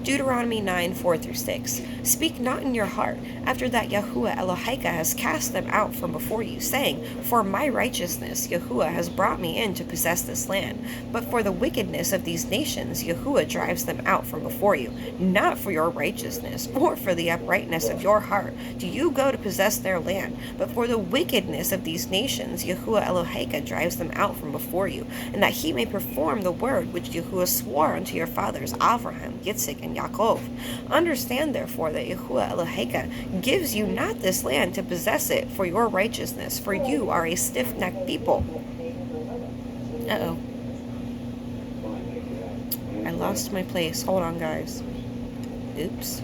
[SPEAKER 1] Deuteronomy 9:4-6. Speak not in your heart, after that Yahuwah Eloheka has cast them out from before you, saying, For my righteousness Yahuwah has brought me in to possess this land. But for the wickedness of these nations Yahuwah drives them out from before you. Not for your righteousness, or for the uprightness of your heart, do you go to possess their land. But for the wickedness of these nations Yahuwah Eloheka drives them out from before you, and that he may perform the word which Yahuwah swore unto your fathers, Abraham, Yitzhak, and Yaakov. Understand therefore that Yahuwah Eloheka gives you not this land to possess it for your righteousness, for you are a stiff-necked people. Uh-oh. I lost my place. Hold on, guys. Oops.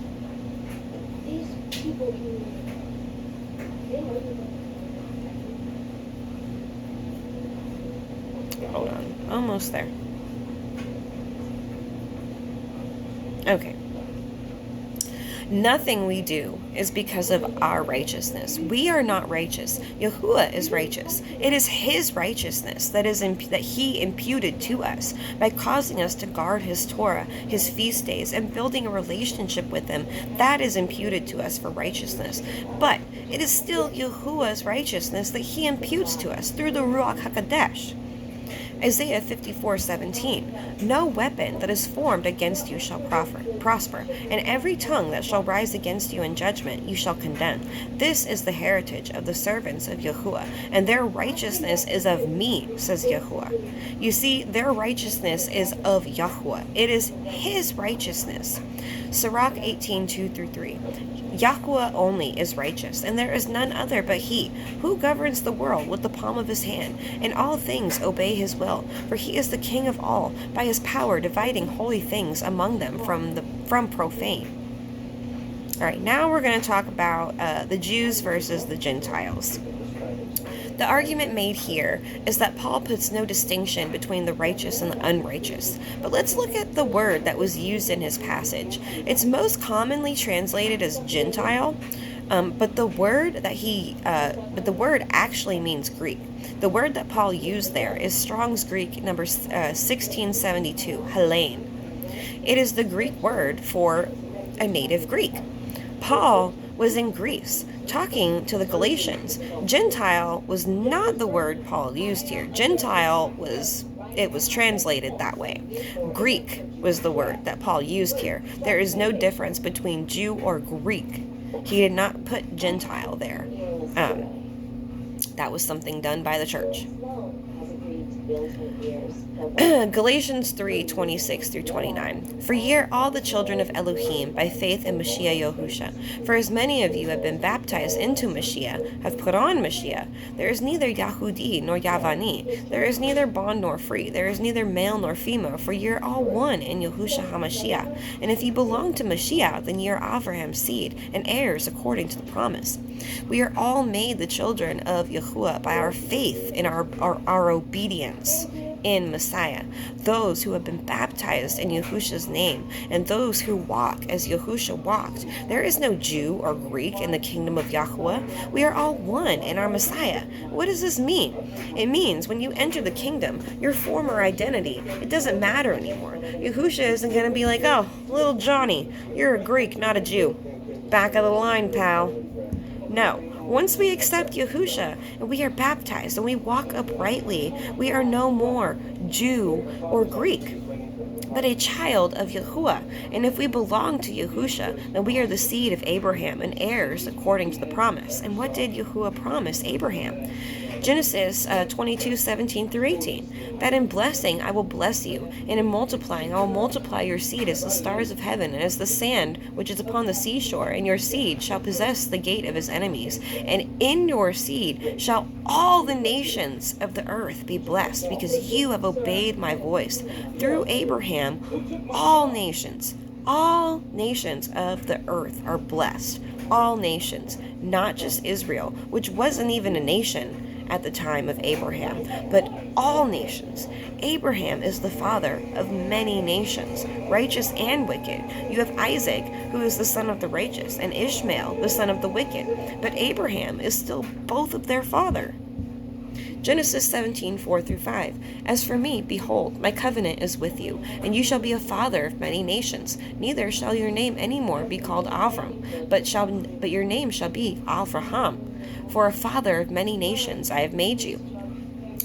[SPEAKER 1] Hold on. Almost there. Okay. Nothing we do is because of our righteousness. We are not righteous. Yahuwah is righteous. It is his righteousness that he imputed to us by causing us to guard his Torah, his feast days, and building a relationship with him. That is imputed to us for righteousness. But it is still Yahuwah's righteousness that he imputes to us through the Ruach HaKodesh. Isaiah 54:17. No weapon that is formed against you shall prosper, and every tongue that shall rise against you in judgment you shall condemn. This is the heritage of the servants of Yahuwah, and their righteousness is of me, says Yahuwah. You see, their righteousness is of Yahuwah. It is his righteousness. Sirach 18:2-3. Yahuwah only is righteous, and there is none other but he, who governs the world with the palm of his hand. In all things obey his will, for he is the king of all, by his power dividing holy things among them from profane. All right, now we're going to talk about the Jews versus the Gentiles. The argument made here is that Paul puts no distinction between the righteous and the unrighteous. But let's look at the word that was used in his passage. It's most commonly translated as Gentile, but the word actually means Greek. The word that Paul used there is Strong's Greek number 1672, Hellene. It is the Greek word for a native Greek. Paul was in Greece talking to the Galatians. Gentile was not the word Paul used here. Gentile was translated that way. Greek was the word that Paul used here. There is no difference between Jew or Greek. He did not put Gentile there. That was something done by the church. Galatians 3:26-29. For ye are all the children of Elohim by faith in Mashiach Yahusha. For as many of you have been baptized into Mashiach, have put on Mashiach. There is neither Yahudi nor Yavani. There is neither bond nor free. There is neither male nor female. For ye are all one in Yahusha HaMashiach. And if ye belong to Mashiach, then ye are Abraham's seed, and heirs according to the promise. We are all made the children of Yahuwah by our faith in our obedience in Messiah, those who have been baptized in Yahusha's name, and those who walk as Yahusha walked. There is no Jew or Greek in the kingdom of Yahweh. We are all one in our Messiah. What does this mean? It means when you enter the kingdom, your former identity, it doesn't matter anymore. Yahusha isn't going to be like, oh, little Johnny, you're a Greek, not a Jew. Back of the line, pal. No. Once we accept Yahusha and we are baptized and we walk uprightly, we are no more Jew or Greek, but a child of Yahuwah. And if we belong to Yahusha, then we are the seed of Abraham and heirs according to the promise. And what did Yahuwah promise Abraham? Genesis 22:17-18, that in blessing I will bless you, and in multiplying I will multiply your seed as the stars of heaven and as the sand which is upon the seashore, and your seed shall possess the gate of his enemies, and in your seed shall all the nations of the earth be blessed, because you have obeyed my voice. Through Abraham, all nations of the earth are blessed. All nations, not just Israel, which wasn't even a nation at the time of Abraham, but all nations. Abraham is the father of many nations, righteous and wicked. You have Isaac, who is the son of the righteous, and Ishmael, the son of the wicked. But Abraham is still both of their father. Genesis 17:4-5. As for me, behold, my covenant is with you, and you shall be a father of many nations. Neither shall your name any more be called Avram, but your name shall be Avraham. For a father of many nations I have made you.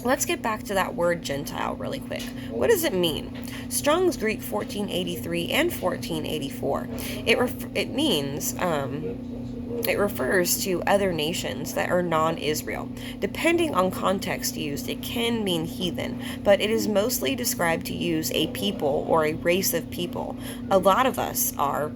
[SPEAKER 1] Let's get back to that word Gentile really quick. What does it mean? Strong's Greek 1483 and 1484. It refers to other nations that are non-Israel. Depending on context used, it can mean heathen, but it is mostly described to use a people or a race of people. A lot of us are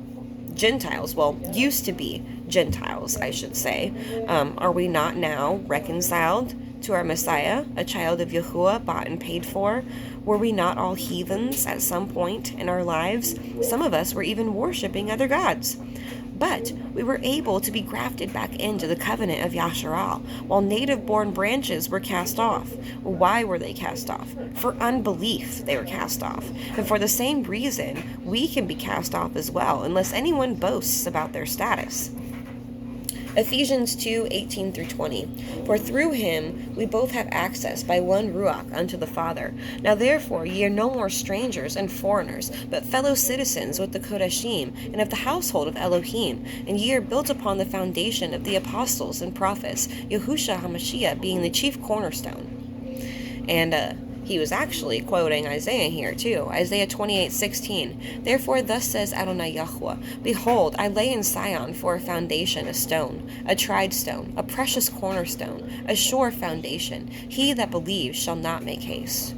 [SPEAKER 1] Gentiles, well, used to be Gentiles, I should say. Are we not now reconciled to our Messiah, a child of Yahuwah, bought and paid for? Were we not all heathens at some point in our lives? Some of us were even worshiping other gods. But we were able to be grafted back into the covenant of Yasharal, while native-born branches were cast off. Why were they cast off? For unbelief they were cast off. And for the same reason, we can be cast off as well, unless anyone boasts about their status. Ephesians 2:18-20. For through him we both have access by one Ruach unto the Father. Now therefore ye are no more strangers and foreigners, but fellow citizens with the Kodashim, and of the household of Elohim, and ye are built upon the foundation of the apostles and prophets, Yahusha HaMashiach being the chief cornerstone. And he was actually quoting Isaiah here too. Isaiah 28:16. Therefore thus says Adonai Yahuwah, behold, I lay in Sion for a foundation a stone, a tried stone, a precious cornerstone, a sure foundation. He that believes shall not make haste.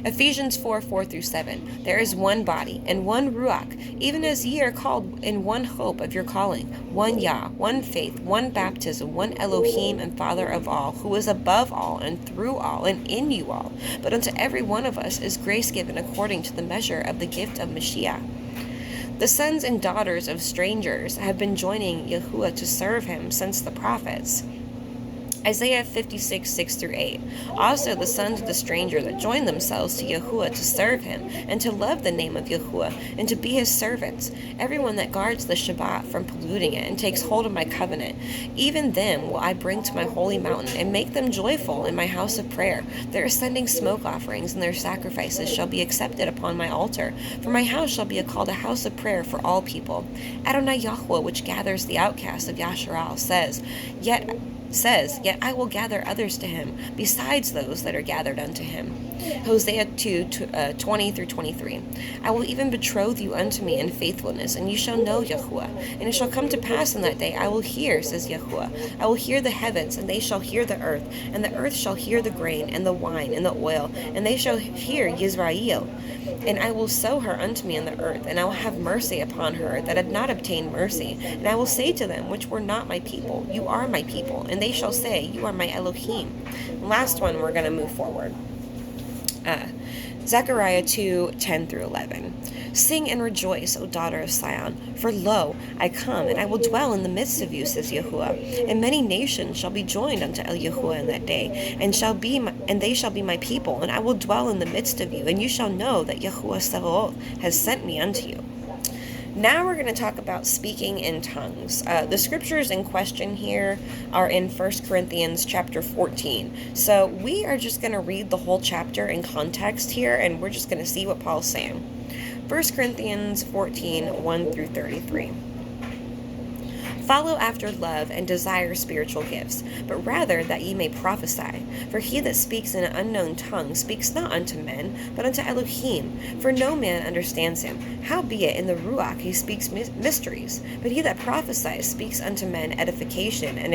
[SPEAKER 1] Ephesians 4:4-7. There is one body and one Ruach, even as ye are called in one hope of your calling, one Yah, one faith, one baptism, one Elohim and Father of all, who is above all and through all and in you all. But unto every one of us is grace given according to the measure of the gift of Mashiach. The sons and daughters of strangers have been joining Yahuwah to serve him since the prophets. Isaiah 56:6-8. Also the sons of the stranger that join themselves to Yahuwah to serve him, and to love the name of Yahuwah, and to be his servants. Everyone that guards the Shabbat from polluting it, and takes hold of my covenant, even them will I bring to my holy mountain, and make them joyful in my house of prayer. Their ascending smoke offerings and their sacrifices shall be accepted upon my altar. For my house shall be called a house of prayer for all people. Adonai Yahuwah, which gathers the outcasts of Yasharal, says, Yet I will gather others to him, besides those that are gathered unto him. Hosea 2:20-23. I will even betroth you unto me in faithfulness, and you shall know Yahuwah. And it shall come to pass in that day, I will hear, says Yahuwah. I will hear the heavens, and they shall hear the earth, and the earth shall hear the grain, and the wine, and the oil, and they shall hear Yisrael. And I will sow her unto me in the earth, and I will have mercy upon her that had not obtained mercy. And I will say to them, which were not my people, you are my people, and they shall say, you are my Elohim. The last one, we're going to move forward. Zechariah 2:10-11. Sing and rejoice, O daughter of Sion, for lo, I come, and I will dwell in the midst of you, says Yahuwah. And many nations shall be joined unto El Yahuwah in that day, and they shall be my people, and I will dwell in the midst of you, and you shall know that Yahuwah Sabaoth has sent me unto you. Now we're going to talk about speaking in tongues. The scriptures in question here are in 1 Corinthians Chapter 14. So we are just going to read the whole chapter in context here, and we're just going to see what Paul's saying. 1 Corinthians 14, 1-33. Follow after love and desire spiritual gifts, but rather that ye may prophesy. For he that speaks in an unknown tongue speaks not unto men, but unto Elohim. For no man understands him. Howbeit in the Ruach he speaks mysteries. But he that prophesies speaks unto men edification and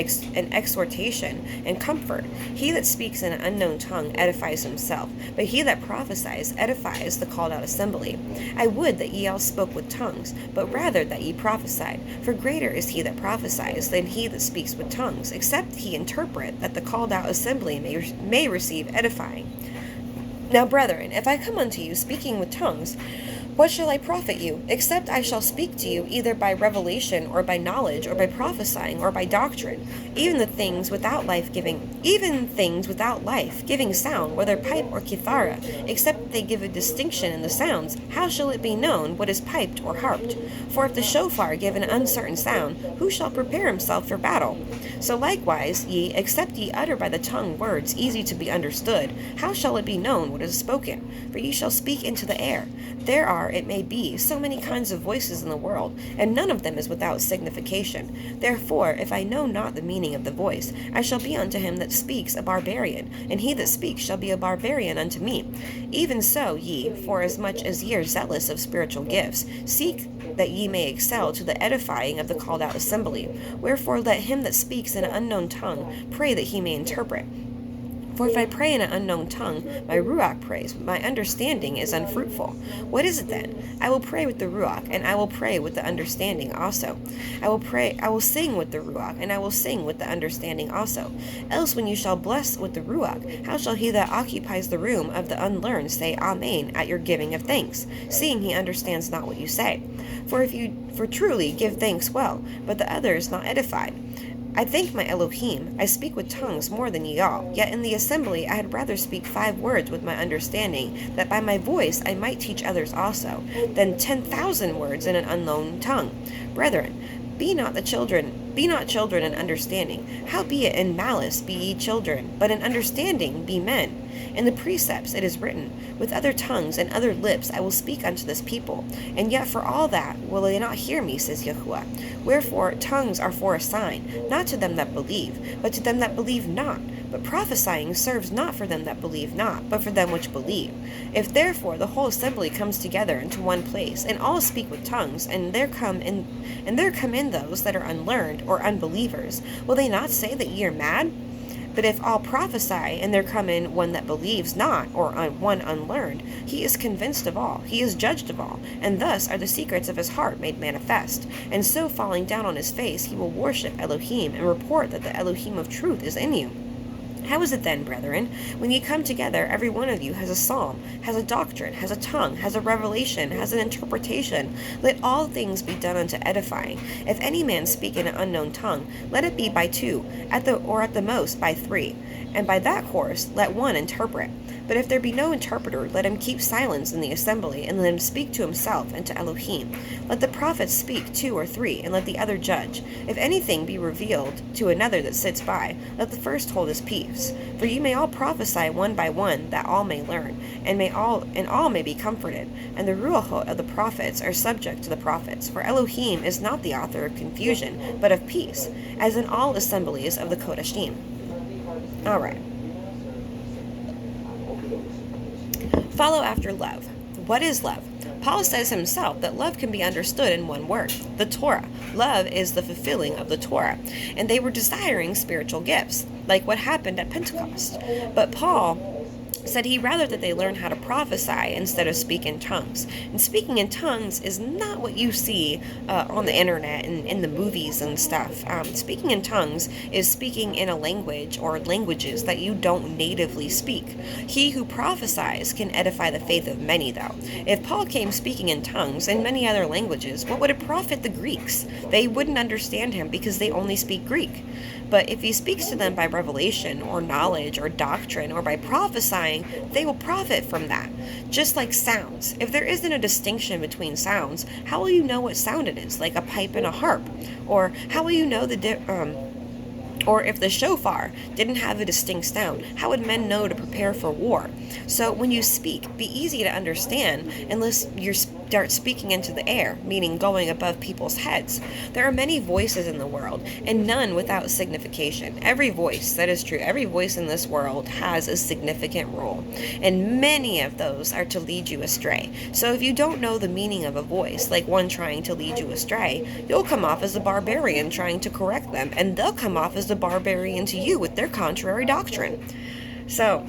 [SPEAKER 1] exhortation and comfort. He that speaks in an unknown tongue edifies himself, but he that prophesies edifies the called out assembly. I would that ye all spoke with tongues, but rather that ye prophesied. For greater is he that prophesies than he that speaks with tongues, except he interpret, that the called out assembly may receive edifying. Now, brethren, if I come unto you speaking with tongues, what shall I profit you, except I shall speak to you either by revelation, or by knowledge, or by prophesying, or by doctrine, even things without life giving sound, whether pipe or kithara, except they give a distinction in the sounds, how shall it be known what is piped or harped? For if the shofar give an uncertain sound, who shall prepare himself for battle? So likewise, ye, except ye utter by the tongue words easy to be understood, how shall it be known what is spoken? For ye shall speak into the air. There are, it may be, so many kinds of voices in the world, and none of them is without signification. Therefore, if I know not the meaning of the voice, I shall be unto him that speaks a barbarian, and he that speaks shall be a barbarian unto me. Even so, ye, forasmuch as ye are zealous of spiritual gifts, seek that ye may excel to the edifying of the called out assembly. Wherefore let him that speaks in an unknown tongue pray that he may interpret. For if I pray in an unknown tongue, my Ruach prays, but my understanding is unfruitful. What is it then? I will pray with the Ruach, and I will pray with the understanding also. I will sing with the Ruach, and I will sing with the understanding also. Else when you shall bless with the Ruach, how shall he that occupies the room of the unlearned say Amen at your giving of thanks, seeing he understands not what you say? For truly give thanks well, but the other is not edified. I thank my Elohim, I speak with tongues more than ye all, yet in the assembly I had rather speak 5 words with my understanding, that by my voice I might teach others also, than 10,000 words in an unknown tongue. Brethren, be not children in understanding. Howbeit in malice be ye children, but in understanding be men. In the precepts it is written, with other tongues and other lips I will speak unto this people, and yet for all that will they not hear me, says Yahuwah. Wherefore tongues are for a sign, not to them that believe, but to them that believe not. But prophesying serves not for them that believe not, but for them which believe. If therefore the whole assembly comes together into one place, and all speak with tongues, and there come in those that are unlearned, or unbelievers, will they not say that ye are mad? But if all prophesy, and there come in one that believes not, or one unlearned, he is convinced of all, he is judged of all, and thus are the secrets of his heart made manifest. And so falling down on his face, he will worship Elohim, and report that the Elohim of truth is in you. How is it then, brethren, when ye come together, every one of you has a psalm, has a doctrine, has a tongue, has a revelation, has an interpretation? Let all things be done unto edifying. If any man speak in an unknown tongue, let it be by 2, at the most by 3. And by that course let one interpret. But if there be no interpreter, let him keep silence in the assembly, and let him speak to himself and to Elohim. Let the prophets speak 2 or 3, and let the other judge. If anything be revealed to another that sits by, let the first hold his peace. For ye may all prophesy one by one, that all may learn, and all may be comforted. And the ruachot of the prophets are subject to the prophets. For Elohim is not the author of confusion, but of peace, as in all assemblies of the Kodashim. All right. Follow after love. What is love? Paul says himself that love can be understood in one word, the Torah. Love is the fulfilling of the Torah. And they were desiring spiritual gifts, like what happened at Pentecost. But Paul said he rather that they learn how to prophesy instead of speak in tongues. And speaking in tongues is not what you see on the internet and in the movies and stuff. Speaking in tongues is speaking in a language or languages that you don't natively speak. He who prophesies can edify the faith of many, though. If Paul came speaking in tongues and many other languages, what would it profit the Greeks? They wouldn't understand him because they only speak Greek. But if he speaks to them by revelation or knowledge or doctrine or by prophesying, they will profit from that. Just like sounds. If there isn't a distinction between sounds, how will you know what sound it is, like a pipe and a harp? Or how will you know or if the shofar didn't have a distinct sound, how would men know to prepare for war? So when you speak, be easy to understand unless you start speaking into the air, meaning going above people's heads. There are many voices in the world, and none without signification. Every voice, that is true, every voice in this world has a significant role, and many of those are to lead you astray. So if you don't know the meaning of a voice, like one trying to lead you astray, you'll come off as a barbarian trying to correct them, and they'll come off as a barbarian to you with their contrary doctrine. So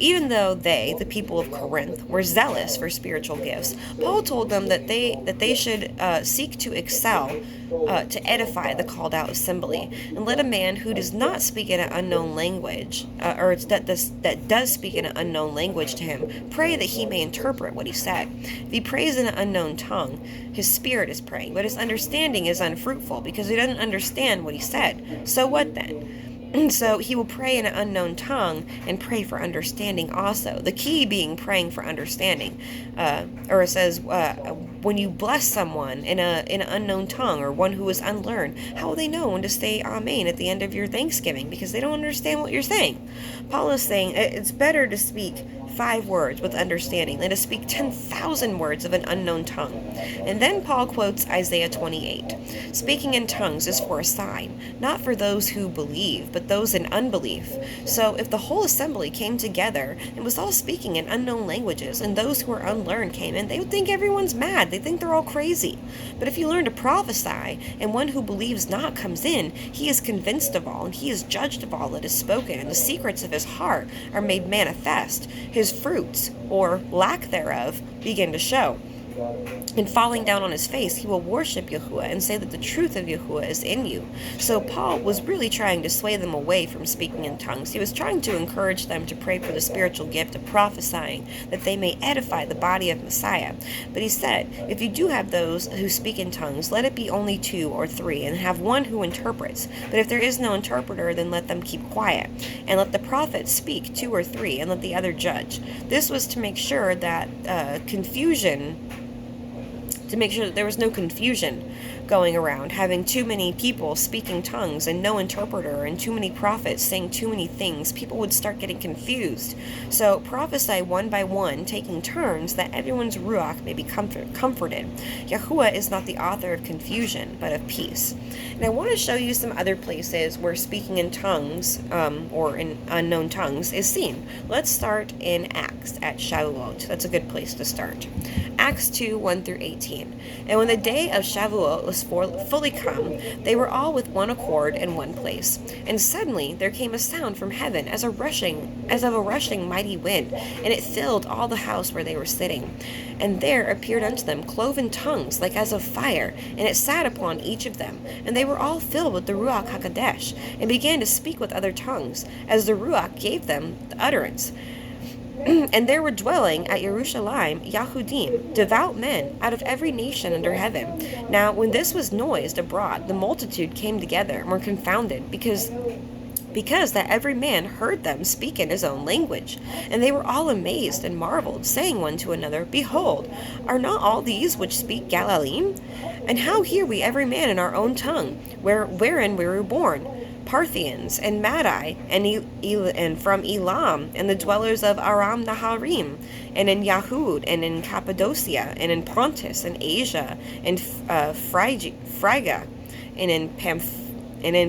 [SPEAKER 1] even though they, the people of Corinth, were zealous for spiritual gifts, Paul told them that they should seek to excel, to edify the called out assembly, and let a man who does not speak in an unknown language, that does speak in an unknown language to him, pray that he may interpret what he said. If he prays in an unknown tongue, his spirit is praying, but his understanding is unfruitful because he doesn't understand what he said. So what then? So he will pray in an unknown tongue and pray for understanding also. The key being praying for understanding. Or it says, when you bless someone in an unknown tongue or one who is unlearned, how will they know when to say Amen at the end of your Thanksgiving? Because they don't understand what you're saying. Paul is saying it's better to speak 5 words with understanding than to speak 10,000 words of an unknown tongue. And then Paul quotes Isaiah 28. Speaking in tongues is for a sign, not for those who believe, but those in unbelief. So if the whole assembly came together and was all speaking in unknown languages, and those who are unlearned came in, they would think everyone's mad. They think they're all crazy. But if you learn to prophesy, and one who believes not comes in, he is convinced of all, and he is judged of all that is spoken, and the secrets of his heart are made manifest. His fruits, or lack thereof, begin to show. And falling down on his face, he will worship Yahuwah and say that the truth of Yahuwah is in you. So Paul was really trying to sway them away from speaking in tongues. He was trying to encourage them to pray for the spiritual gift of prophesying, that they may edify the body of Messiah. But he said, if you do have those who speak in tongues, let it be only 2 or 3, and have one who interprets. But if there is no interpreter, then let them keep quiet. And let the prophets speak 2 or 3, and let the other judge. This was to make sure that there was no confusion going around, having too many people speaking tongues and no interpreter and too many prophets saying too many things. People would start getting confused. So prophesy one by one, taking turns, that everyone's ruach may be comforted. Yahuwah is not the author of confusion, but of peace. And I want to show you some other places where speaking in tongues, or in unknown tongues, is seen. Let's start in Acts at Shavuot. That's a good place to start. Acts 2, 1 through 18. And when the day of Shavuot was fully come, they were all with one accord in one place. And suddenly there came a sound from heaven as of a rushing mighty wind, and it filled all the house where they were sitting. And there appeared unto them cloven tongues like as of fire, and it sat upon each of them. And they were all filled with the Ruach HaKodesh, and began to speak with other tongues, as the Ruach gave them the utterance. And there were dwelling at Jerusalem Yahudim, devout men, out of every nation under heaven. Now when this was noised abroad, the multitude came together and were confounded, because that every man heard them speak in his own language. And they were all amazed and marveled, saying one to another, Behold, are not all these which speak Galilean? And how hear we every man in our own tongue, wherein we were born? Parthians, and Madai, and from Elam, and the dwellers of Aram Naharim, and in Yahud, and in Cappadocia, and in Pontus, and Asia, and Phrygia, and in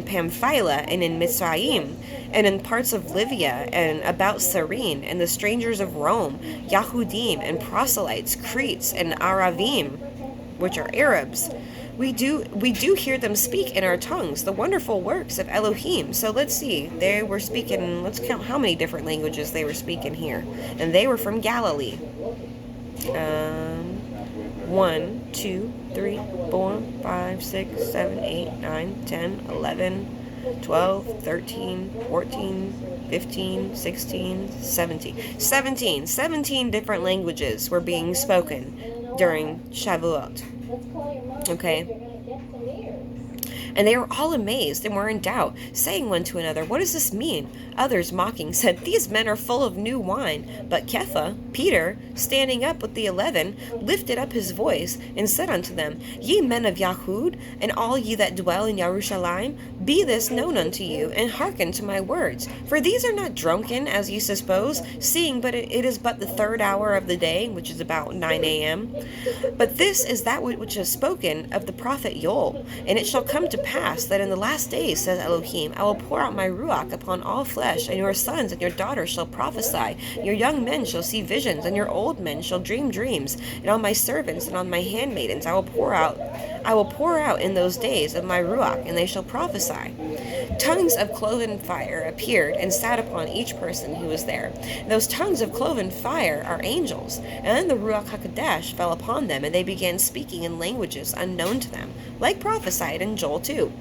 [SPEAKER 1] Pamphylia, and in Mizraim, and in parts of Livia, and about Cyrene, and the strangers of Rome, Yahudim, and proselytes, Cretes, and Aravim, which are Arabs, we do hear them speak in our tongues the wonderful works of Elohim. So let's see, they were speaking, let's count how many different languages they were speaking here. And they were from Galilee. 1, 2, 3, 4, 5, 6, 7, 8, 9, 10, 11, 12, 13, 14, 15, 16, 17. 17 different languages were being spoken during Shavuot. Okay? And they were all amazed and were in doubt, saying one to another, "What does this mean?" Others, mocking, said, "These men are full of new wine." But Kepha, Peter, standing up with the 11, lifted up his voice and said unto them, "Ye men of Yahud, and all ye that dwell in Jerusalem, be this known unto you, and hearken to my words. For these are not drunken, as ye suppose, seeing but it is but the 3rd hour of the day, which is about 9 a.m. But this is that which is spoken of the prophet Joel. And it shall come to pass that in the last days, says Elohim, I will pour out my ruach upon all flesh, and your sons and your daughters shall prophesy. Your young men shall see visions, and your old men shall dream dreams. And on my servants and on my handmaidens I will pour out in those days of my ruach, and they shall prophesy. Tongues of cloven fire appeared and sat upon each person who was there. And those tongues of cloven fire are angels. And then the ruach hakodesh fell upon them, and they began speaking in languages unknown to them, like prophesied in Joel 2.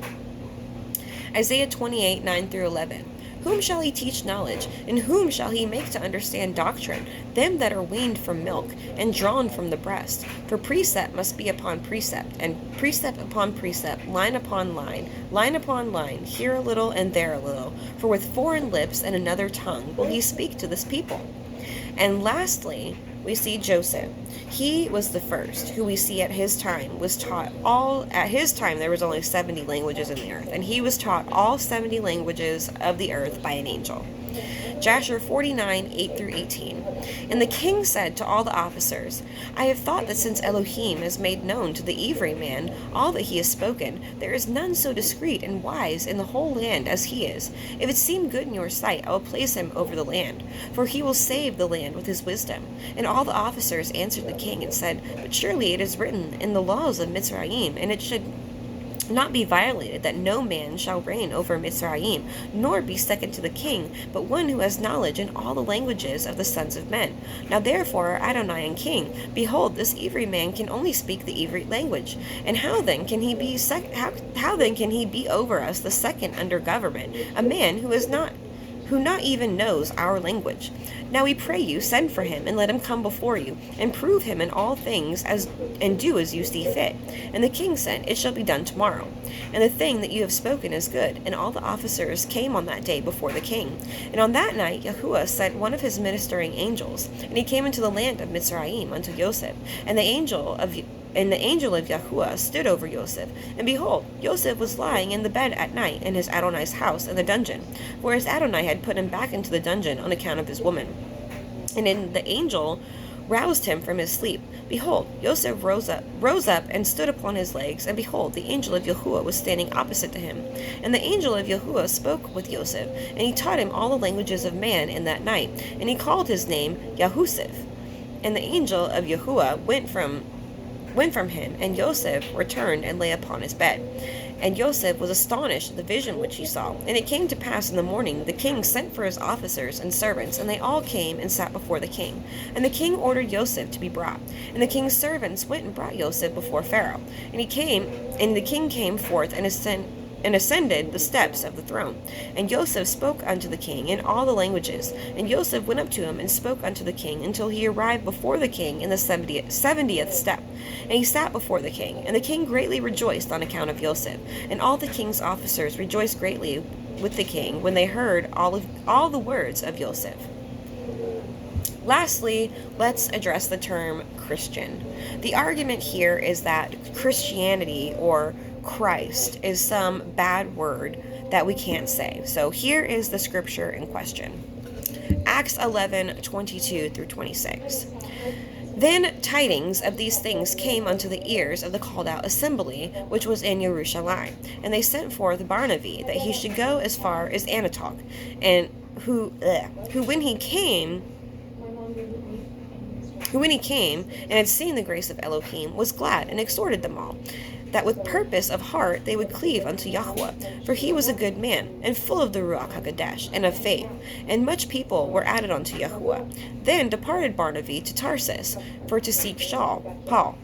[SPEAKER 1] Isaiah 28, 9 through 11. Whom shall he teach knowledge, and whom shall he make to understand doctrine? Them that are weaned from milk, and drawn from the breast. For precept must be upon precept, and precept upon precept, line upon line upon line, here a little and there a little. For with foreign lips and another tongue will he speak to this people. And lastly, we see Joseph. He was the first who we see at his time was taught at his time there was only 70 languages in the earth, and he was taught all 70 languages of the earth by an angel. Jasher 49, 8 through 18. And the king said to all the officers, I have thought that since Elohim has made known to the Ivri man all that he has spoken, there is none so discreet and wise in the whole land as he is. If it seem good in your sight, I will place him over the land, for he will save the land with his wisdom. And all the officers answered the king and said, But surely it is written in the laws of Mitzrayim, and it should not be violated, that no man shall reign over Mitzrayim, nor be second to the king, but one who has knowledge in all the languages of the sons of men. Now therefore, Adonai and king, behold, this Ivri man can only speak the Ivri language. And how then can he be over us the second under government, a man who not even knows our language? Now we pray you, send for him, and let him come before you, and prove him in all things, and do as you see fit. And the king said, It shall be done tomorrow. And the thing that you have spoken is good. And all the officers came on that day before the king. And on that night Yahuwah sent one of his ministering angels, and he came into the land of Mitzrayim unto Joseph. And the angel of Yahuwah stood over Joseph. And behold, Joseph was lying in the bed at night in his Adonai's house in the dungeon, for his Adonai had put him back into the dungeon on account of his woman. And then the angel roused him from his sleep. Behold, Joseph rose up and stood upon his legs, and behold, the angel of Yahuwah was standing opposite to him. And the angel of Yahuwah spoke with Joseph, and he taught him all the languages of man in that night, and he called his name Yahusef. And the angel of Yahuwah went from him, and Joseph returned and lay upon his bed. And Joseph was astonished at the vision which he saw. And it came to pass in the morning, the king sent for his officers and servants, and they all came and sat before the king. And the king ordered Joseph to be brought. And the king's servants went and brought Joseph before Pharaoh. And the king came forth and ascended the steps of the throne. And Joseph spoke unto the king in all the languages. And Joseph went up to him and spoke unto the king until he arrived before the king in the 70th step. And he sat before the king. And the king greatly rejoiced on account of Joseph. And all the king's officers rejoiced greatly with the king when they heard all the words of Joseph. Lastly, let's address the term Christian. The argument here is that Christianity or Christ is some bad word that we can't say. So here is the scripture in question. Acts 11, 22 through 26. Then tidings of these things came unto the ears of the called out assembly, which was in Jerusalem. And they sent forth Barnabas, that he should go as far as Antioch, and who when he came and had seen the grace of Elohim, was glad, and exhorted them all, that with purpose of heart they would cleave unto Yahweh. For he was a good man, and full of the Ruach HaKodesh, and of faith, and much people were added unto Yahweh. Then departed Barnabas to Tarsus, for to seek Paul.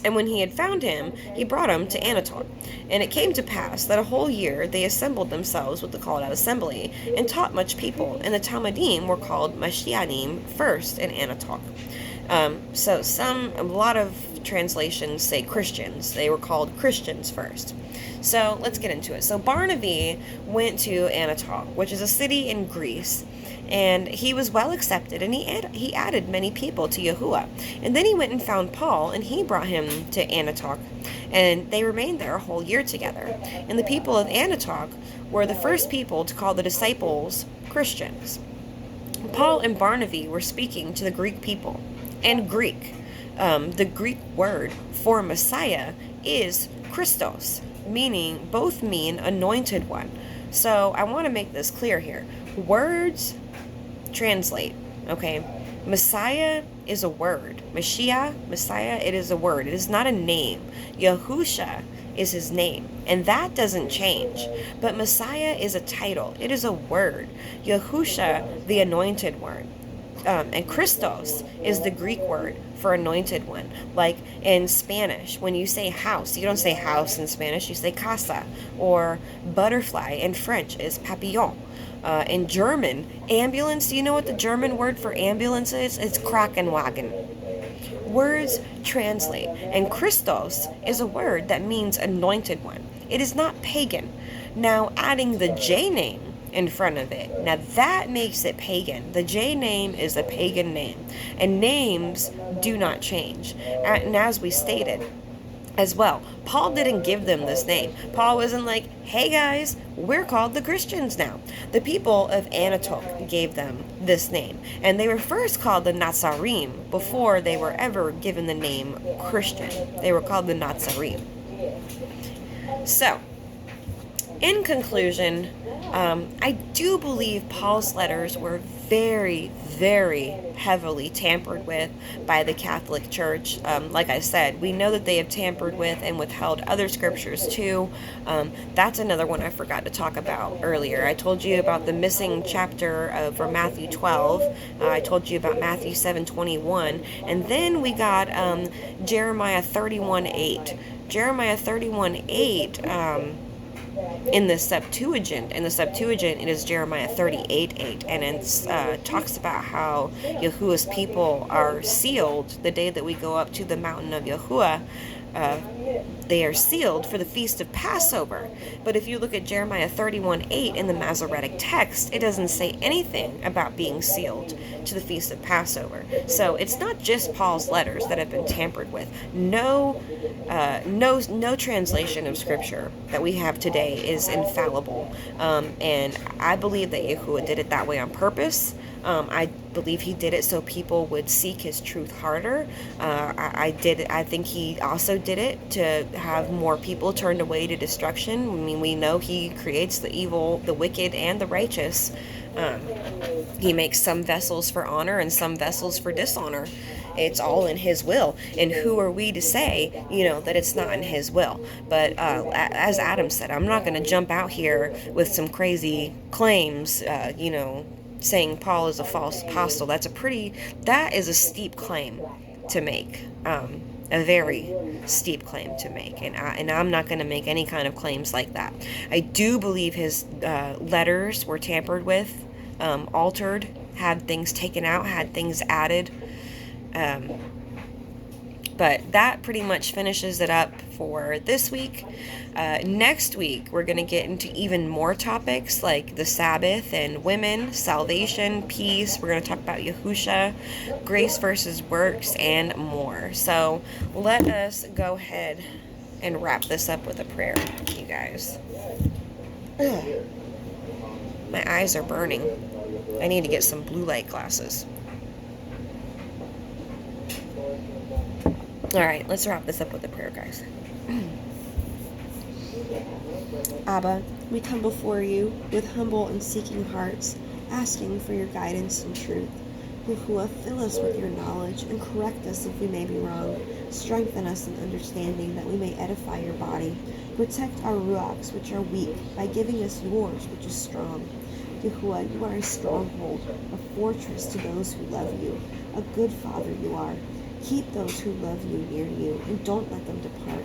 [SPEAKER 1] And when he had found him, he brought him to Antioch. And it came to pass that a whole year they assembled themselves with the called out assembly, and taught much people. And the Talmudim were called Mashianim first in Antioch. A lot of translations say Christians. They were called Christians first. So let's get into it. So Barnabas went to Antioch, which is a city in Greece. And he was well accepted, and he added many people to Yahuwah. And then he went and found Paul, and he brought him to Antioch, and they remained there a whole year together. And the people of Antioch were the first people to call the disciples Christians. Paul and Barnabas were speaking to the Greek people. And Greek, the Greek word for Messiah is Christos, both mean anointed one. So I want to make this clear here. Words translate, okay? Messiah is a word. Mashiach, Messiah, it is a word. It is not a name. Yahusha is his name, and that doesn't change. But Messiah is a title. It is a word. Yahusha, the anointed one. And Christos is the Greek word for anointed one. Like in Spanish, when you say house, you don't say house in Spanish, you say casa. Or butterfly in French is papillon. In German, ambulance, do you know what the German word for ambulance is? It's Krankenwagen. Words translate, and Christos is a word that means anointed one. It is not pagan. Now, adding the J name in front of it, now that makes it pagan. The J name is a pagan name, and names do not change. And as we stated as well, Paul didn't give them this name. Paul wasn't like, hey guys, we're called the Christians now. The people of Antioch gave them this name, and they were first called the Nazarim before they were ever given the name Christian. They were called the Nazarim. So, in conclusion, I do believe Paul's letters were very, very heavily tampered with by the Catholic Church. Like I said, we know that they have tampered with and withheld other scriptures too. That's another one I forgot to talk about earlier. I told you about the missing chapter from Matthew 12. I told you about Matthew 7:21. And then we got Jeremiah 31:8. Jeremiah 31:8, in the Septuagint. In the Septuagint, it is Jeremiah 38:8, and it talks about how Yahuwah's people are sealed the day that we go up to the mountain of Yahuwah. They are sealed for the feast of Passover. But if you look at Jeremiah 31:8 in the Masoretic text, it doesn't say anything about being sealed to the feast of Passover. So it's not just Paul's letters that have been tampered with. No translation of scripture that we have today is infallible. And I believe that Yahuwah did it that way on purpose. I believe he did it so people would seek his truth harder. I think he also did it to have more people turned away to destruction. I mean, we know he creates the evil, the wicked, and the righteous. He makes some vessels for honor and some vessels for dishonor. It's all in his will. And who are we to say, that it's not in his will? But as Adam said, I'm not going to jump out here with some crazy claims, saying Paul is a false apostle. That is a steep claim to make. A very steep claim to make, and I'm not going to make any kind of claims like that. I do believe his letters were tampered with, altered, had things taken out, had things added, but that pretty much finishes it up for this week. Next week, we're going to get into even more topics like the Sabbath and women, salvation, peace. We're going to talk about Yahusha, grace versus works, and more. So let us go ahead and wrap this up with a prayer, you guys. My eyes are burning. I need to get some blue light glasses. Alright, let's wrap this up with a prayer, guys. Abba, we come before you with humble and seeking hearts, asking for your guidance and truth.
[SPEAKER 2] Yahuwah, fill us with your knowledge and correct us if we may be wrong. Strengthen us in understanding that we may edify your body. Protect our ruachs, which are weak, by giving us yours, which is strong. Yahuwah, you are a stronghold, a fortress to those who love you. A good father you are. Keep those who love you near you, and don't let them depart.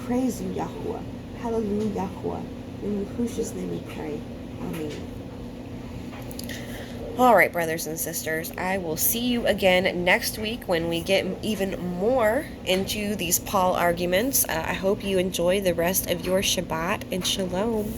[SPEAKER 2] Praise you, Yahuwah. Hallelujah, Yahuwah. In Yahushua's name we pray. Amen.
[SPEAKER 1] All right, brothers and sisters, I will see you again next week when we get even more into these Paul arguments. I hope you enjoy the rest of your Shabbat, and Shalom.